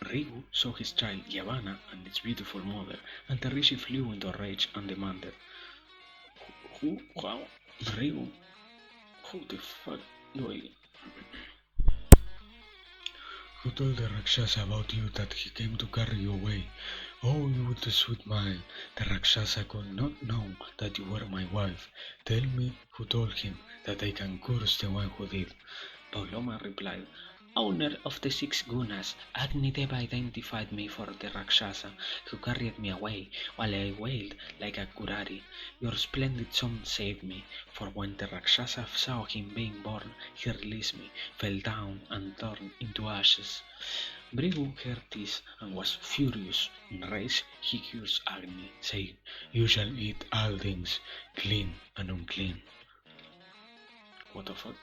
Rigu saw his child Giovanna and its beautiful mother, and the Rishi flew into a rage and demanded, How? Rigu? Who the fuck do I... Who told the Rakshasa about you that he came to carry you away? Oh, you with the sweet mind, the Rakshasa could not know that you were my wife. Tell me who told him that I can curse the one who did. Pauloma replied, owner of the 6 gunas, Agnideva identified me for the Rakshasa who carried me away while I wailed like a Kurari. Your splendid son saved me, for when the Rakshasa saw him being born, he released me, fell down and turned into ashes. Brigu heard this and was furious. In rage he cursed Agni, saying, "You shall eat all things, clean and unclean." What the fuck?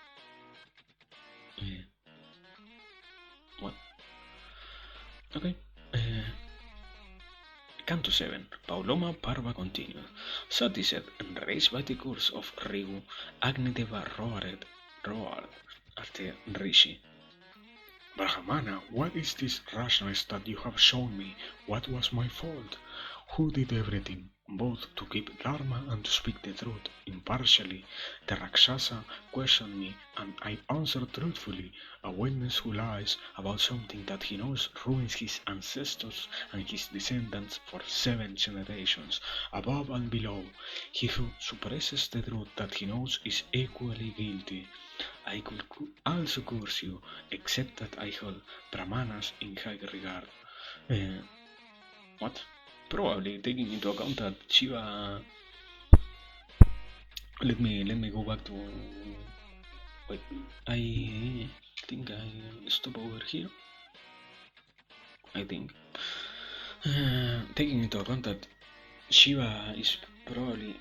What? Okay. Canto 7. Pauloma Parva continued. Satisfied and enraged by the curse of Rigu, Agnideva roared at the Rishi. "Brahmana, what is this rashness that you have shown me? What was my fault? Who did everything, both to keep dharma and to speak the truth, impartially? The Rakshasa questioned me, and I answered truthfully. A witness who lies about something that he knows ruins his ancestors and his descendants for 7 generations, above and below. He who suppresses the truth that he knows is equally guilty. I could also curse you, except that I hold Brahmanas in high regard." Uh, what? Probably taking into account that Shiva. Let me go back to. Wait, I think I stop over here. I think. Taking into account that Shiva is probably,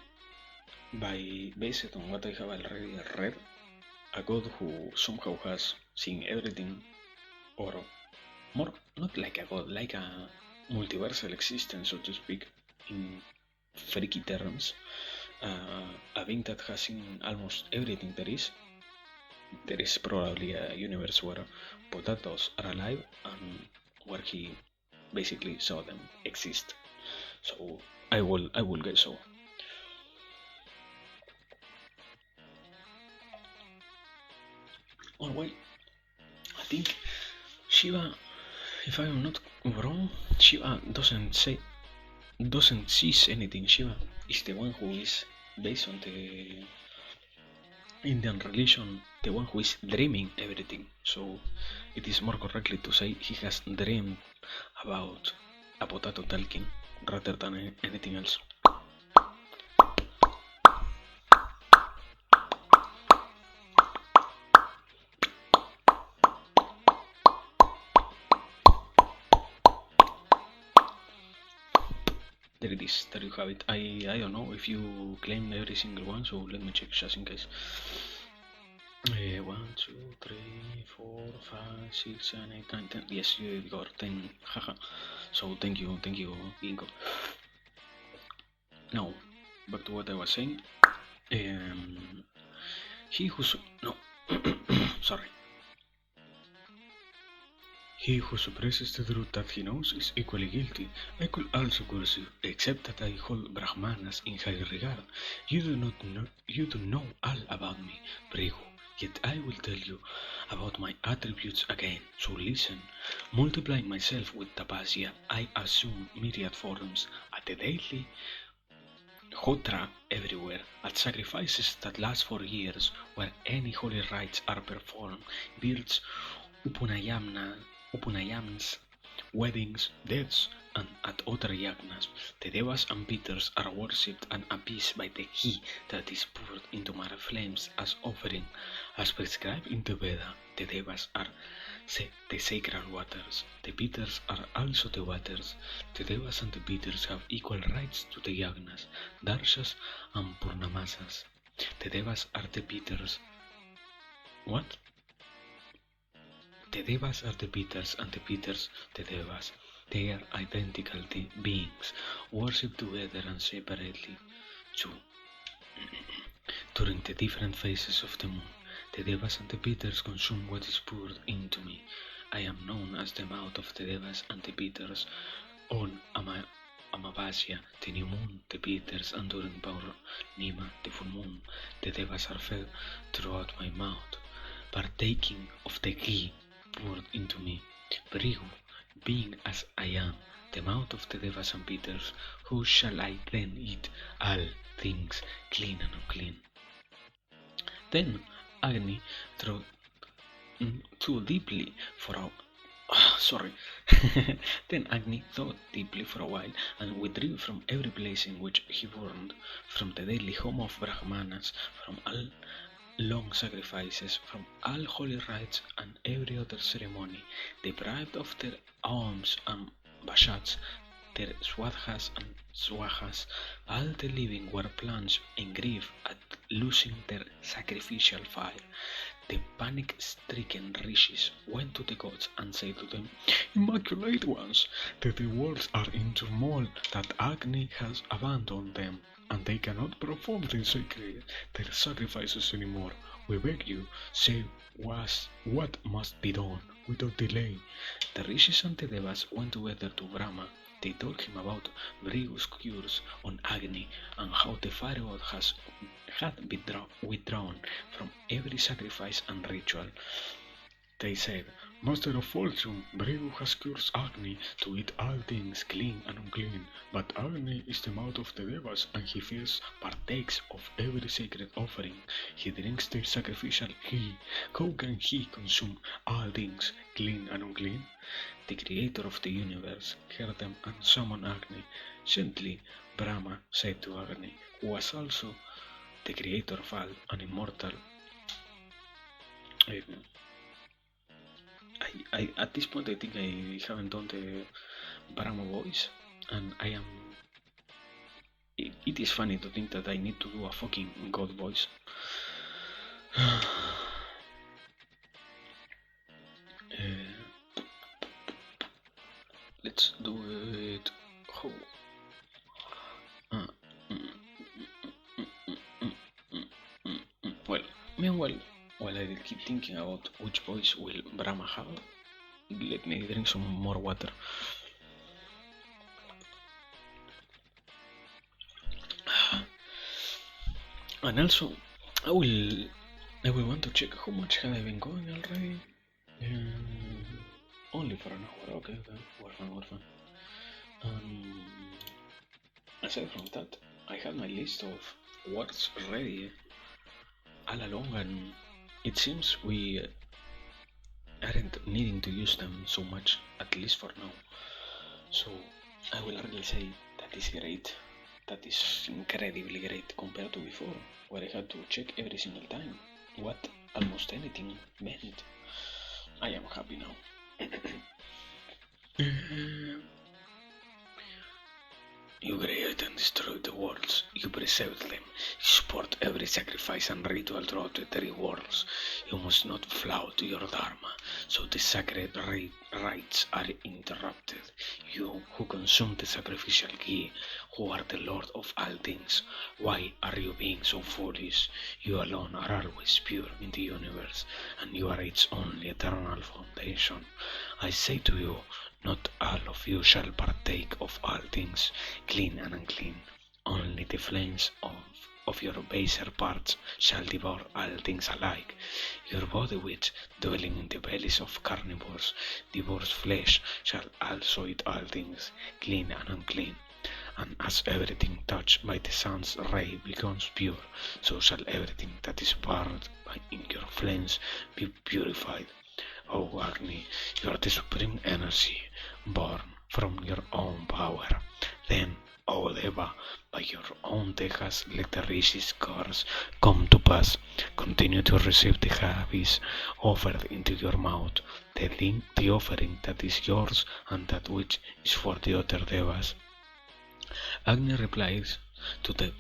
based on what I have already read, a god who somehow has seen everything, or more, not like a god, like a multiversal existence, so to speak, in freaky terms. A being that has seen almost everything there is. There is probably a universe where potatoes are alive and where he basically saw them exist. So I will guess so. Or well, I think Shiva, if I'm not wrong, Shiva doesn't seize anything. Shiva is the one who is, based on the Indian religion, the one who is dreaming everything. So it is more correctly to say he has dreamed about a potato talking rather than anything else. There it is, there you have it. I don't know if you claim every single one, so let me check just in case. 1, 2, 3, 4, 5, 6, 7, 8, 9, 10. Yes, you got 10. Haha. So thank you, Ginko. Now, back to what I was saying. He who no, sorry. He who suppresses the truth that he knows is equally guilty. I could also curse you, except that I hold Brahmanas in high regard. You do know all about me, Brigu. Yet I will tell you about my attributes again. So listen. Multiplying myself with tapasya, I assume myriad forms. At the daily Hotra everywhere, at sacrifices that last for years, where any holy rites are performed, builds upanayams, weddings, deaths, and at other yagnas, the devas and Peters are worshipped and appeased by the ghee that is poured into my flames as offering, as prescribed in the Veda. The devas are the sacred waters. The Peters are also the waters. The devas and the Peters have equal rights to the yagnas, darshas, and purnamasas. The devas are the Peters. What? The devas are the Peters and the Peters the devas. They are identical beings, worshipped together and separately too. During the different phases of the moon, the devas and the Peters consume what is poured into me. I am known as the mouth of the devas and the Peters on Amavasya, the new moon, the Peters, and during Paurnima, the full moon, the devas are fed throughout my mouth, partaking of the ghee poured into me. Brigu, being as I am, the mouth of the devas and Peters, who shall I then eat all things clean and unclean? Then Agni too deeply for a sorry. Then Agni thought deeply for a while and withdrew from every place in which he burned, from the daily home of Brahmanas, from all long sacrifices, from all holy rites and every other ceremony, deprived of their alms and bashats, their swadhas and swahas. All the living were plunged in grief at losing their sacrificial fire. The panic-stricken rishis went to the gods and said to them, "Immaculate ones, that the worlds are in turmoil, that Agni has abandoned them, and they cannot perform their sacrifices anymore. We beg you, say what must be done without delay." The rishis and the devas went together to Brahma. They told him about Brigu's cures on Agni and how the fire god had withdrawn from every sacrifice and ritual. They said, "Master of Fortune, Brigu has cursed Agni to eat all things clean and unclean, but Agni is the mouth of the devas, and he fears partakes of every sacred offering. He drinks their sacrificial ghee. How can he consume all things clean and unclean?" The creator of the universe heard them and summoned Agni. Gently, Brahma said to Agni, who was also the creator of all and immortal. At this point I think I haven't done the Brahma voice, and I am. It is funny to think that I need to do a fucking god voice. Let's do it. Oh. Well, meanwhile, while I keep thinking about which voice will Brahma have, let me drink some more water. And also, I will want to check how much have I been going already. Only for an hour. Okay. Orphan. Aside from that, I have my list of words ready all along, and it seems we aren't needing to use them so much, at least for now. So I will really say that is great. That is incredibly great compared to before, where I had to check every single time what almost anything meant. I am happy now. You create and destroy the worlds, you preserve them, you support every sacrifice and ritual throughout the 3 worlds. You must not flout your dharma, so the sacred rites are interrupted. You who consume the sacrificial ghee, who are the lord of all things, why are you being so foolish? You alone are always pure in the universe, and you are its only eternal foundation. I say to you, not all of you shall partake of all things, clean and unclean. Only the flames of your baser parts shall devour all things alike. Your body which, dwelling in the bellies of carnivores, devours flesh, shall also eat all things, clean and unclean. And as everything touched by the sun's ray becomes pure, so shall everything that is burned in your flames be purified. O Agni, you are the supreme energy, born from your own power. Then, O Deva, by your own Tejas, let the Rishi's curse come to pass. Continue to receive the habits offered into your mouth, the offering that is yours and that which is for the other Devas. Agni replies to the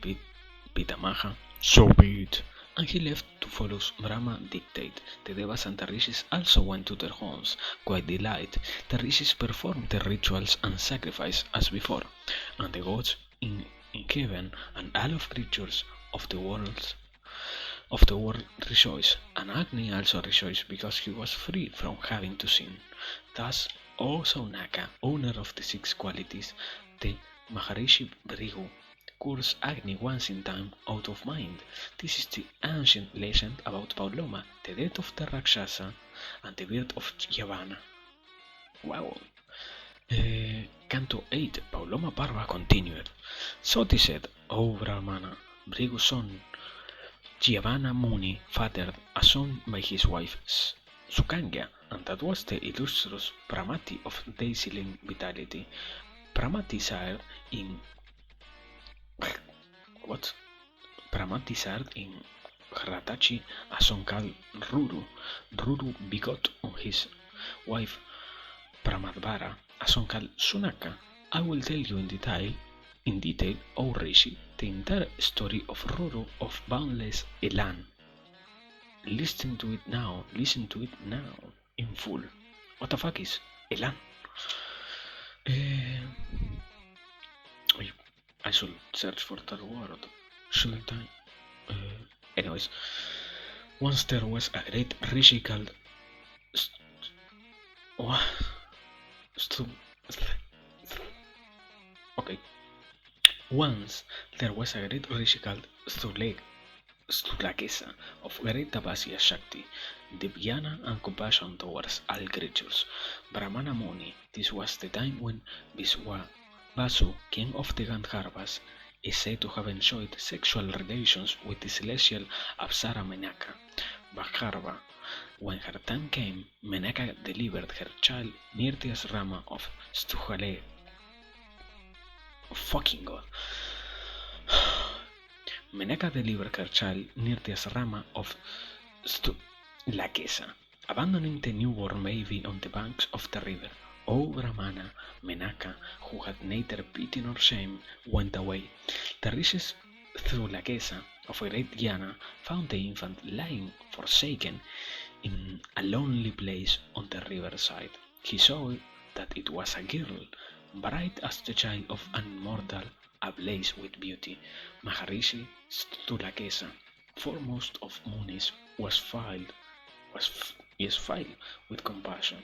Pitamaha, "So be it," and he left to follow Brahma dictate. The Devas and the Rishis also went to their homes, quite delighted. The Rishis performed their rituals and sacrifice as before, and the gods in heaven and all of creatures of the world rejoiced, and Agni also rejoiced because he was free from having to sin. Thus, O Saunaka, owner of the 6 qualities, the Maharishi Brigu cursed Agni once in time out of mind. This is the ancient legend about Pauloma, the death of the Rakshasa, and the birth of Yavana. Wow. Canto 8, Pauloma Parva continued. Soti said, O Brahmana, Brigu's son, Jivana Muni fathered a son by his wife Sukanya, and that was the illustrious Pramati of dazzling vitality. Pramati sired in what? Pramati sired in Ratachi a son called Ruru. Ruru begot on his wife Pramadvara a son called Sunaka. I will tell you in detail, O Rishi, the entire story of Ruru of boundless Elan. Listen to it now, in full. What the fuck is Elan? I should search for that word, shouldn't I? Anyways, once there was a great rishi called okay. Once there was a great rishi called Stulakesa of great Tapasya Shakti, Divyana and compassion towards all creatures. Brahmana Muni, this was the time when Vasu, king of the Gandharvas, is said to have enjoyed sexual relations with the celestial Apsara Menaka. Bhagarva. When her time came, Menaka delivered her child near the asrama of Stuhale. Fucking god. Menaka delivered her child near the asrama of Lakesa, abandoning the newborn baby on the banks of the river. O Brahmana, Menaka, who had neither pity nor shame, went away. The rishis through Lakesa of great Jnana found the infant lying forsaken in a lonely place on the riverside. He saw that it was a girl, bright as the child of an immortal, ablaze with beauty. Maharishi Stulakesa, foremost of Munis, was filled with compassion.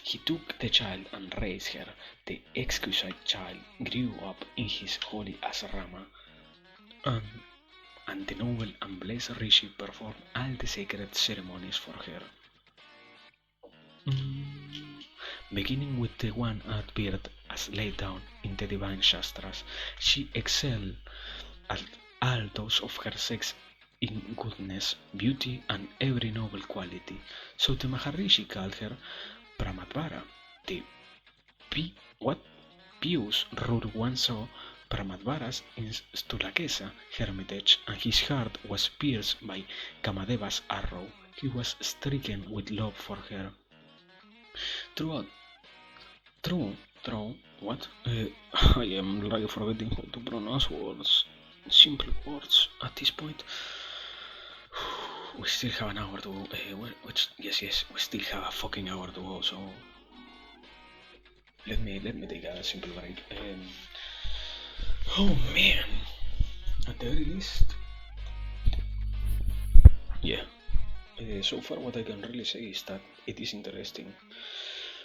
He took the child and raised her. The exquisite child grew up in his holy asrama, and the noble and blessed Rishi performed all the sacred ceremonies for her. Beginning with the one that appeared as laid down in the divine Shastras, she excelled at all those of her sex in goodness, beauty, and every noble quality. So the Maharishi called her Pramadvara. The Pius Ruru once saw Pramadvaras in Stulakesa hermitage, and his heart was pierced by Kamadeva's arrow. He was stricken with love for her. True, what? I am like forgetting how to pronounce words, simple words at this point. We still have an hour to go. Yes, we still have a fucking hour to go. So let me take a simple break. Oh man, at the very least, yeah. So far, what I can really say is that it is interesting.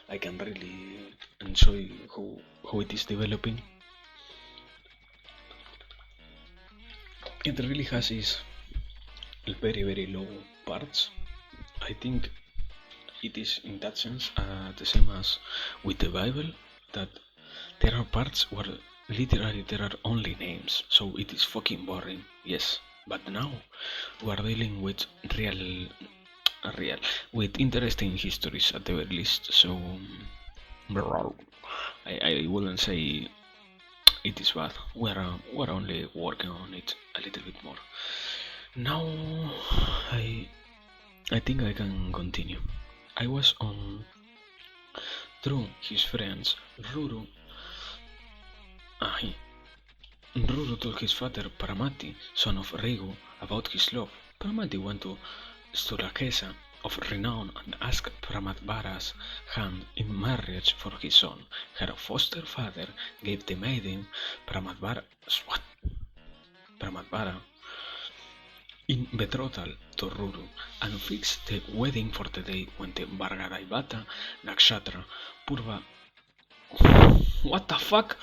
I can really enjoy how it is developing. It really has its very low parts. I think it is in that sense the same as with the Bible, that there are parts where literally there are only names, so it is fucking boring. Yes, but now we are dealing with with interesting histories at the very least. So I wouldn't say it is bad. We're only working on it a little bit more. Now I think I can continue. I was on through his friends. Ruru told his father Paramati, son of Regu, about his love. Paramati went to Stulakesa of renown and asked Pramadvara's hand in marriage for his son. Her foster father gave the maiden Pramadvara in betrothal to Ruru and fixed the wedding for the day when the Vargadaivata Nakshatra Purva. What the fuck?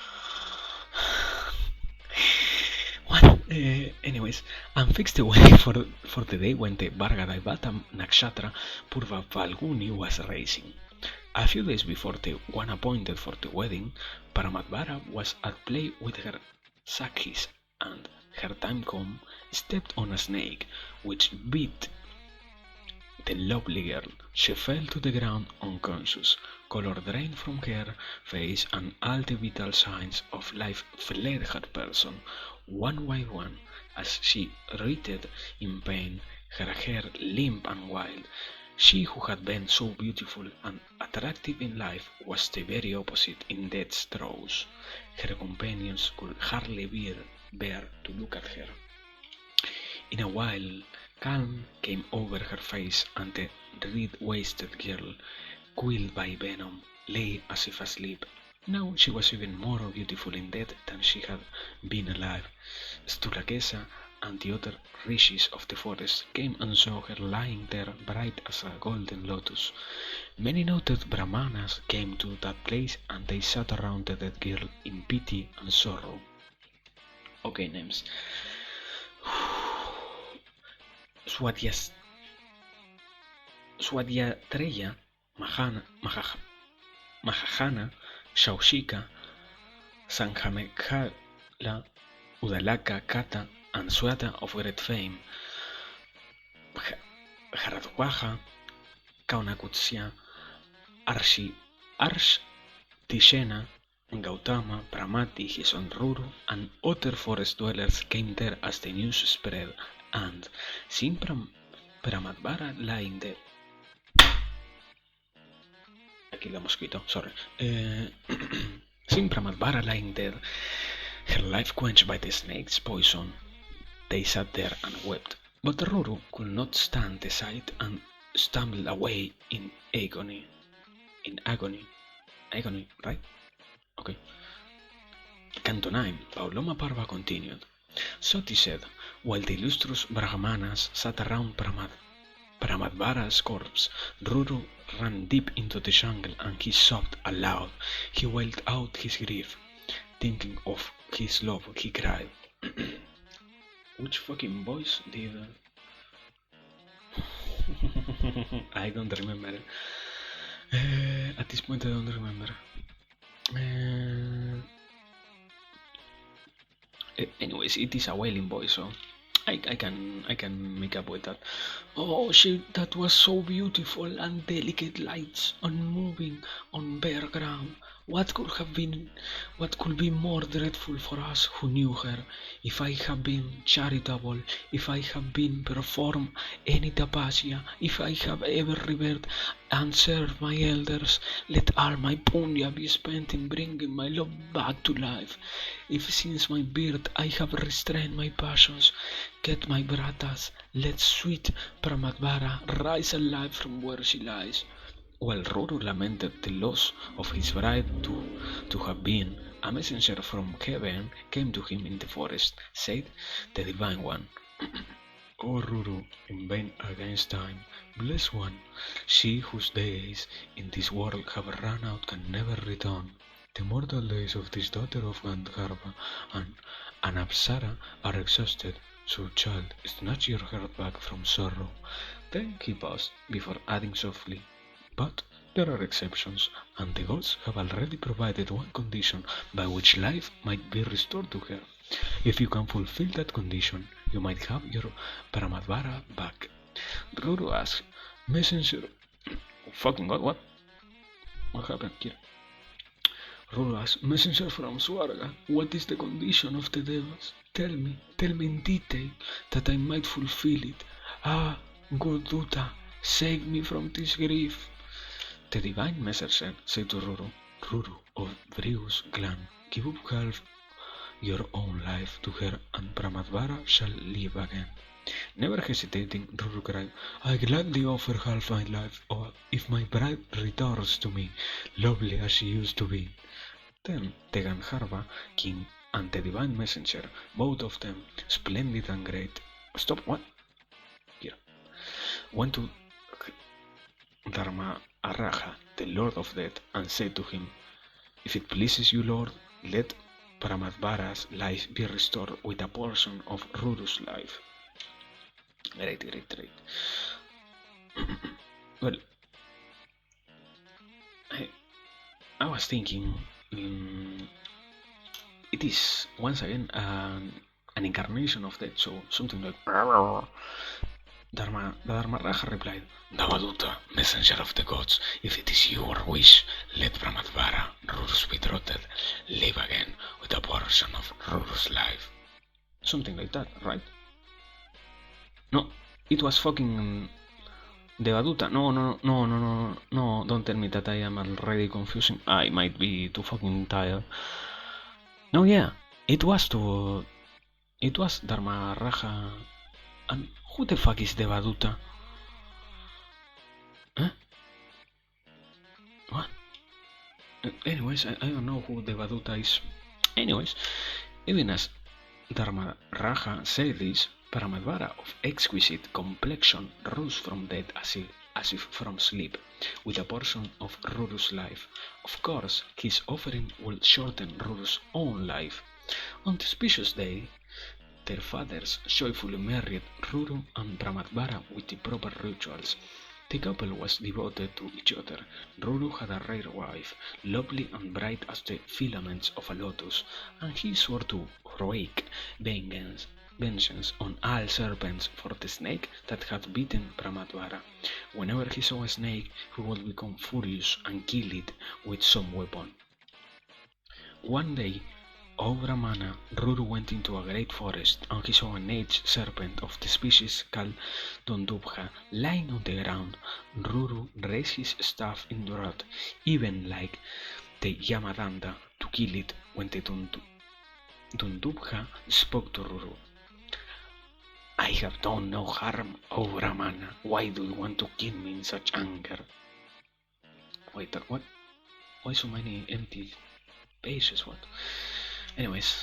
What? Anyways, and fixed the wedding for the day when the Vargadaivata Nakshatra Purva Falguni was rising. A few days before the one appointed for the wedding, Paramadvara was at play with her Sakhis, and her time come, stepped on a snake, which bit The lovely girl. She fell to the ground unconscious. Color drained from her face and all the vital signs of life fled her person, one by one, as she writhed in pain, her hair limp and wild. She who had been so beautiful and attractive in life was the very opposite in death's throes. Her companions could hardly bear to look at her. In a while, calm came over her face, and the red-waisted girl, quilled by venom, lay as if asleep. Now she was even more beautiful in death than she had been alive. Stulakesa and the other rishis of the forest came and saw her lying there bright as a golden lotus. Many noted brahmanas came to that place and they sat around the dead girl in pity and sorrow. Okay, names. Swadhyatreya, Mahahana, Shaushika, Sanghamekhala, Udalaka, Kata, and Swata of great fame, Haradwaja, Kaunakutsya, Arsh, Gautama, Pramati, his son Ruru, and other forest dwellers came there as the news spread, and seeing Pramadvara lying dead. I killed a mosquito, sorry. Seeing Pramadvara lying dead, her life quenched by the snake's poison, they sat there and wept. But Ruru could not stand the sight and stumbled away in agony. Agony, right? Okay. Canto 9. Pauloma Parva continued. Soti said, while the illustrious Brahmanas sat around Pramadvara's corpse, Ruru ran deep into the jungle and he sobbed aloud. He wailed out his grief. Thinking of his love, he cried. Which fucking voice did... I don't remember. At this point I don't remember. Anyways, it is a wailing voice, so I can make up with that. Oh shit, that was so beautiful and delicate lights unmoving on bare ground. What could be more dreadful for us who knew her? If I have been charitable, if I have been performed any tapasya, if I have ever revered and served my elders, let all my punya be spent in bringing my love back to life. If since my birth I have restrained my passions, get my bratas, let sweet Pramadvara rise alive from where she lies. While Ruru lamented the loss of his bride to have been, a messenger from heaven came to him in the forest, said the Divine One. O Ruru, in vain against time, blessed one, she whose days in this world have run out can never return. The mortal days of this daughter of Gandharva and Apsara are exhausted, so child, snatch your heart back from sorrow. Then he paused, before adding softly, but there are exceptions, and the gods have already provided one condition by which life might be restored to her. If you can fulfill that condition, you might have your Paramadvara back. Ruru asked, Messenger... Fucking god, what? What happened here? Ruru asked, Messenger from Swarga, what is the condition of the devas? Tell me in detail, that I might fulfill it. Ah, good Duta, save me from this grief. The divine messenger said to Ruru of Vrius clan, give up half your own life to her and Pramadvara shall live again. Never hesitating, Ruru cried, I gladly offer half my life if my bride returns to me, lovely as she used to be. Then the Gandharva king and the divine messenger, both of them splendid and great, stop, what? Here. Went to Dharma Araha, the Lord of Death, and said to him, if it pleases you, Lord, let Pramadvara's life be restored with a portion of Ruru's life. Great. Well, I was thinking, it is once again an incarnation of that, so something like Dharmaraja replied, Devaduta, messenger of the gods, if it is your wish, let Brahmadvara, Ruru's betrothed, live again with a portion of Ruru's life. Something like that, right? No, it was fucking Devaduta. No, don't tell me that I am already confusing. I might be too fucking tired. No, yeah, it was Dharmaraja. And who the fuck is Devaduta? Huh? What? Anyways, I don't know who Devaduta is. Anyways, even as Dharmaraja said this, Paramadvara of exquisite complexion rose from death as if from sleep, with a portion of Ruru's life. Of course, his offering would shorten Ruru's own life. On the auspicious day, their fathers joyfully married Ruru and Pramadvara with the proper rituals. The couple was devoted to each other. Ruru had a rare wife, lovely and bright as the filaments of a lotus, and he swore to wreak vengeance on all serpents for the snake that had bitten Pramadvara. Whenever he saw a snake, he would become furious and kill it with some weapon. One day, O Brahmana, Ruru went into a great forest, and he saw an aged serpent of the species called Dondubha lying on the ground. Ruru raised his staff in wrath, even like the Yamadanda, to kill it when the Dondubha spoke to Ruru. I have done no harm, O Brahmana. Why do you want to kill me in such anger? Wait, what? Why so many empty pages? What? Anyways,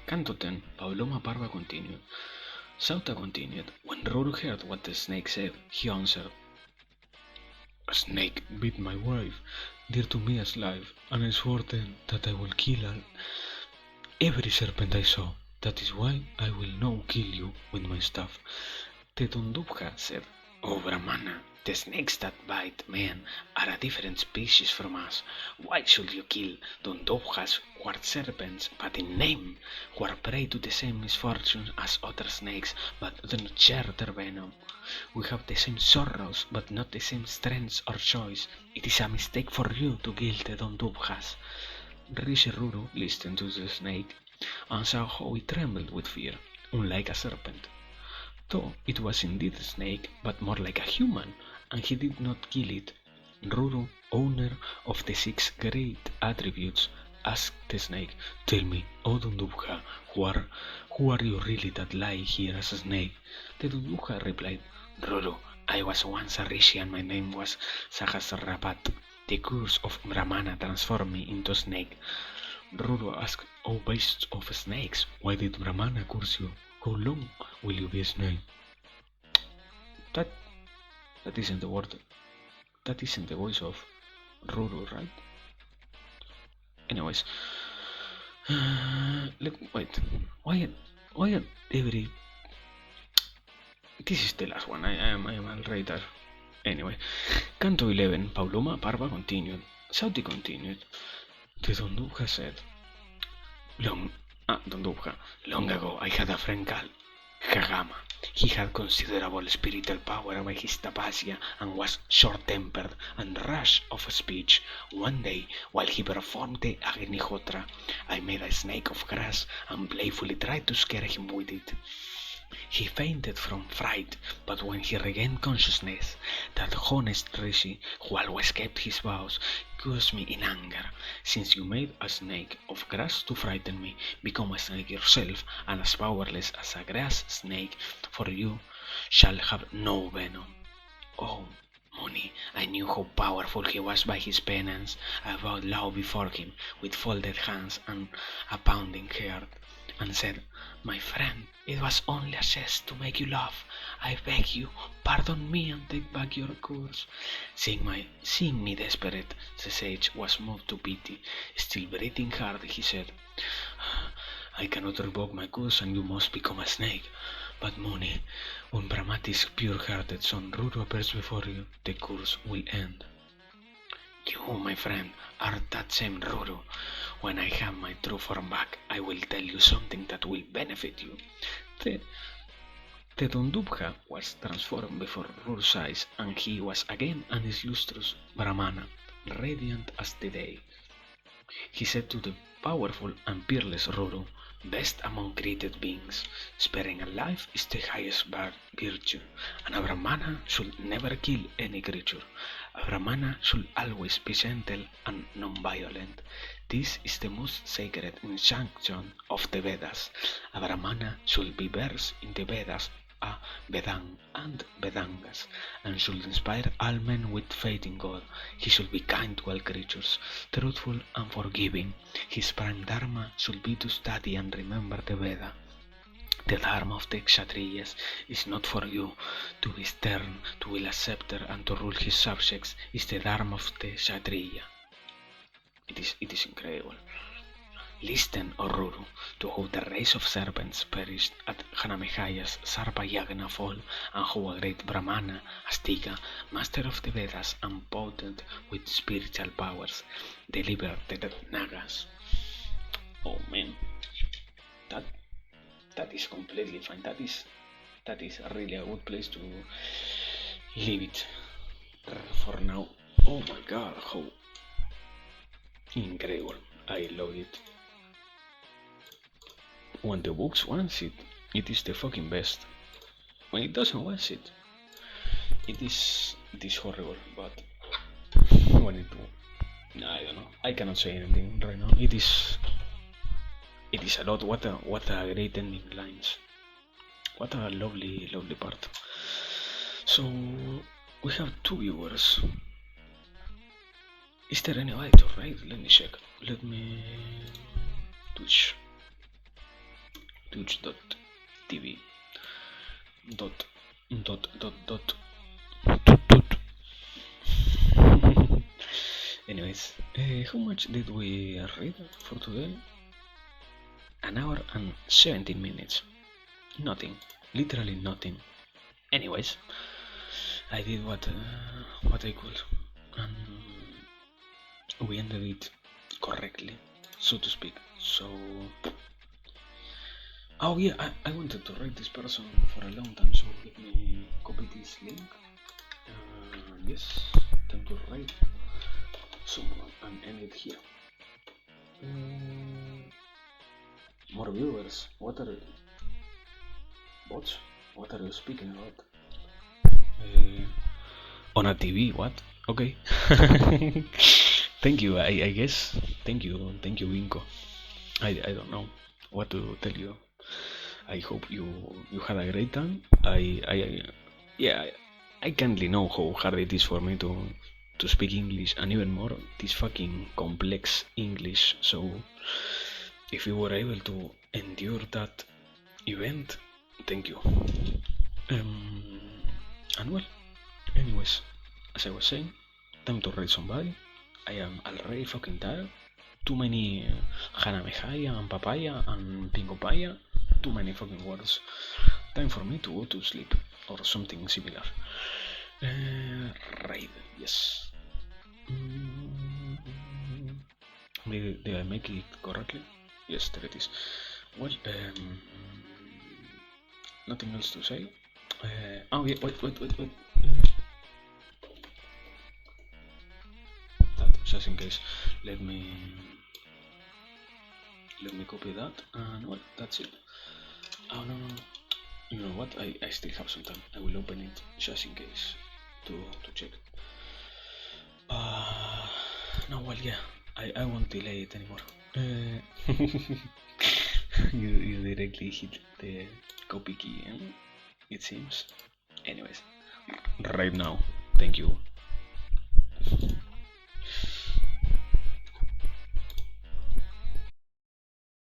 Canto 10, Pauloma Parva continued. Sauta continued. When Ruru heard what the snake said, he answered, A snake bit my wife, dear to me as life, and I swore then that I will kill every serpent I saw. That is why I will now kill you with my staff. The Tundubha said, O Brahmana, the snakes that bite men are a different species from us. Why should you kill Tundubhas who are serpents, but in name, who are prey to the same misfortunes as other snakes, but do not share their venom? We have the same sorrows, but not the same strengths or choice. It is a mistake for you to kill the Tundubhas. Rishi Ruru listened to the snake and saw how it trembled with fear, unlike a serpent. Though it was indeed a snake, but more like a human, and he did not kill it. Ruru, owner of the 6 great attributes, asked the snake, Tell me, O Dundubha, who are you really that lie here as a snake? The Dundubha replied, Ruru, I was once a rishi and my name was Sahasrapat. The curse of Brahmana transformed me into a snake. Ruru asked, O beasts of snakes, why did Brahmana curse you? How long will you be a snake? That isn't the word. That isn't the voice of Ruru, right? Anyways, wait. Why are every? This is the last one. I am already there. Anyway, Canto 11. Pauloma Parva continued. Sauti continued. The Dondubha said, Dondubha. Long ago, I had a friend called Kagama. He had considerable spiritual power by his tapasya and was short-tempered and rash of speech. One day, while he performed the Agnihotra, I made a snake of grass and playfully tried to scare him with it. He fainted from fright, but when he regained consciousness, that honest rishi, who always kept his vows, cursed me in anger. Since you made a snake of grass to frighten me, become a snake yourself, and as powerless as a grass snake, for you shall have no venom. Oh, Muni, I knew how powerful he was by his penance. I bowed low before him, with folded hands and a pounding heart, and said, My friend, it was only a jest to make you laugh. I beg you, pardon me and take back your curse. Seeing me desperate, the sage was moved to pity. Still breathing hard, he said, I cannot revoke my curse and you must become a snake. But Muni, when Brahmati's pure-hearted son Ruru appears before you, the curse will end. You, my friend, are that same Ruru. When I have my true form back, I will tell you something that will benefit you. The Dundubha was transformed before Ruru's eyes, and he was again an illustrious Brahmana, radiant as the day. He said to the powerful and peerless Ruru, "Best among created beings, sparing a life is the highest virtue, and a Brahmana should never kill any creature. A Brahmana should always be gentle and non-violent. This is the most sacred injunction of the Vedas. A Brahmana should be versed in the Vedas, a Vedang and Vedangas, and should inspire all men with faith in God. He should be kind to all creatures, truthful and forgiving. His prime dharma should be to study and remember the Veda. The dharma of the Kshatriyas is not for you to be stern, to wield a scepter and to rule his subjects. Is the dharma of the Kshatriya." It is incredible. Listen, O Ruru, to how the race of serpents perished at Hanamehaya's Sarpa Yagna fall, and how a great Brahmana, Astika, master of the Vedas and potent with spiritual powers, delivered the Nagas. Oh man, that that is completely fine. That is really a good place to leave it for now. Oh my god, how incredible. I love it. When the books wants it, it is the fucking best. When it doesn't want it, it is horrible. But when it, I don't know. I cannot say anything right now. It is a lot. What a great ending lines. What a lovely part. So we have 2 viewers. Is there any editor, right? Let me check. Let me twitch.tv dot dot dot dot anyways, how much did we read for today? An hour and 17 minutes. Nothing, literally nothing. Anyways, I did what I could, and we ended it correctly, so to speak. So, oh yeah, I wanted to write this person for a long time, so let me copy this link. Yes, time to write someone and end it here. More viewers. What are bots? What are you speaking about? On a TV? What? Okay. Thank you. I guess. Thank you, Vinco. I don't know what to tell you. I hope you had a great time. I kindly know how hard it is for me to speak English, and even more this fucking complex English. So if you were able to endure that event, thank you. And well, anyways, as I was saying, time to raid somebody. I am already fucking tired. Too many Hanamehaya and Papaya and Pingopaya. Too many fucking words. Time for me to go to sleep or something similar. Raid, yes. Did I make it correctly? Yes, there it is. Well, nothing else to say. Oh yeah, wait. That, just in case, let me copy that, and well, that's it. Oh no, you know what? I still have some time. I will open it just in case to check. No, well, yeah, I won't delay it anymore. You directly hit the copy key, it seems. Anyways, right now, thank you.